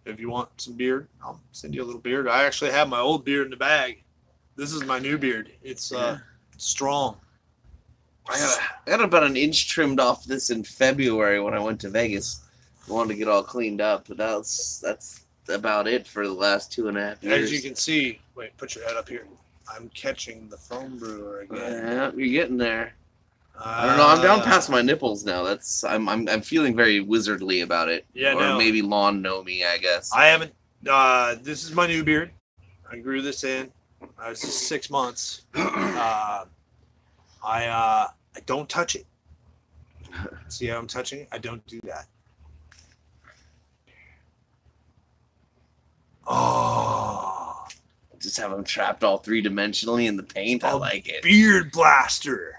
Speaker 1: If you want some beard, I'll send you a little beard. I actually have my old beard in the bag. This is my new beard. It's strong.
Speaker 2: I got about an inch trimmed off this in February when I went to Vegas. I wanted to get all cleaned up, but that's about it for the last 2.5 years.
Speaker 1: As you can see, wait, put your head up here. I'm catching the foam brewer again.
Speaker 2: Yeah, you're getting there. I don't know. I'm down past my nipples now. I'm feeling very wizardly about it.
Speaker 1: Yeah,
Speaker 2: or maybe lawn know me, I guess.
Speaker 1: I haven't. This is my new beard. I grew this in. This is 6 months. I don't touch it. See how I'm touching it? I don't do that. Oh,
Speaker 2: just have them trapped all 3-dimensionally in the paint. I like it.
Speaker 1: Beard blaster.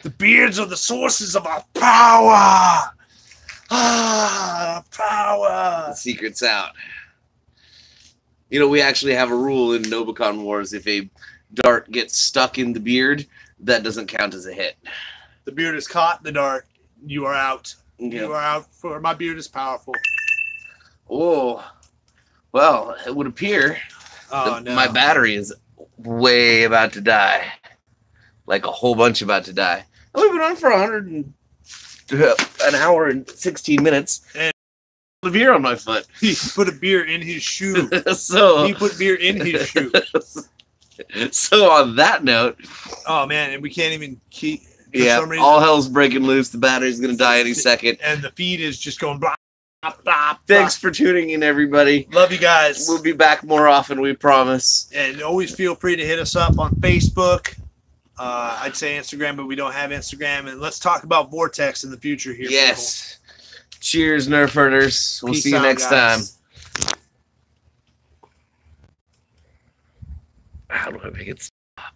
Speaker 1: The beards are the sources of our power. Power.
Speaker 2: The secret's out. You know, we actually have a rule in NoBACoN Wars. If a dart gets stuck in the beard, that doesn't count as a hit.
Speaker 1: The beard is caught, the dart. You are out.
Speaker 2: Yep.
Speaker 1: You are out. For my beard is powerful.
Speaker 2: Oh, well, it would appear
Speaker 1: no.
Speaker 2: My battery is way about to die. Like a whole bunch about to die. We've been on for an hour and 16 minutes.
Speaker 1: And
Speaker 2: the beer on my foot.
Speaker 1: He put a beer in his shoe.
Speaker 2: So
Speaker 1: he put beer in his shoe.
Speaker 2: So on that note,
Speaker 1: oh man, and we can't even keep.
Speaker 2: Yeah, some reason, all hell's breaking loose. The battery's gonna die any second,
Speaker 1: and the feed is just going blah blah blah.
Speaker 2: Thanks for tuning in, everybody.
Speaker 1: Love you guys.
Speaker 2: We'll be back more often, we promise.
Speaker 1: And always feel free to hit us up on Facebook. I'd say Instagram, but we don't have Instagram. And let's talk about Vortex in the future here.
Speaker 2: Yes. People. Cheers, Nerf herders. We'll see you next time. How do I make it stop?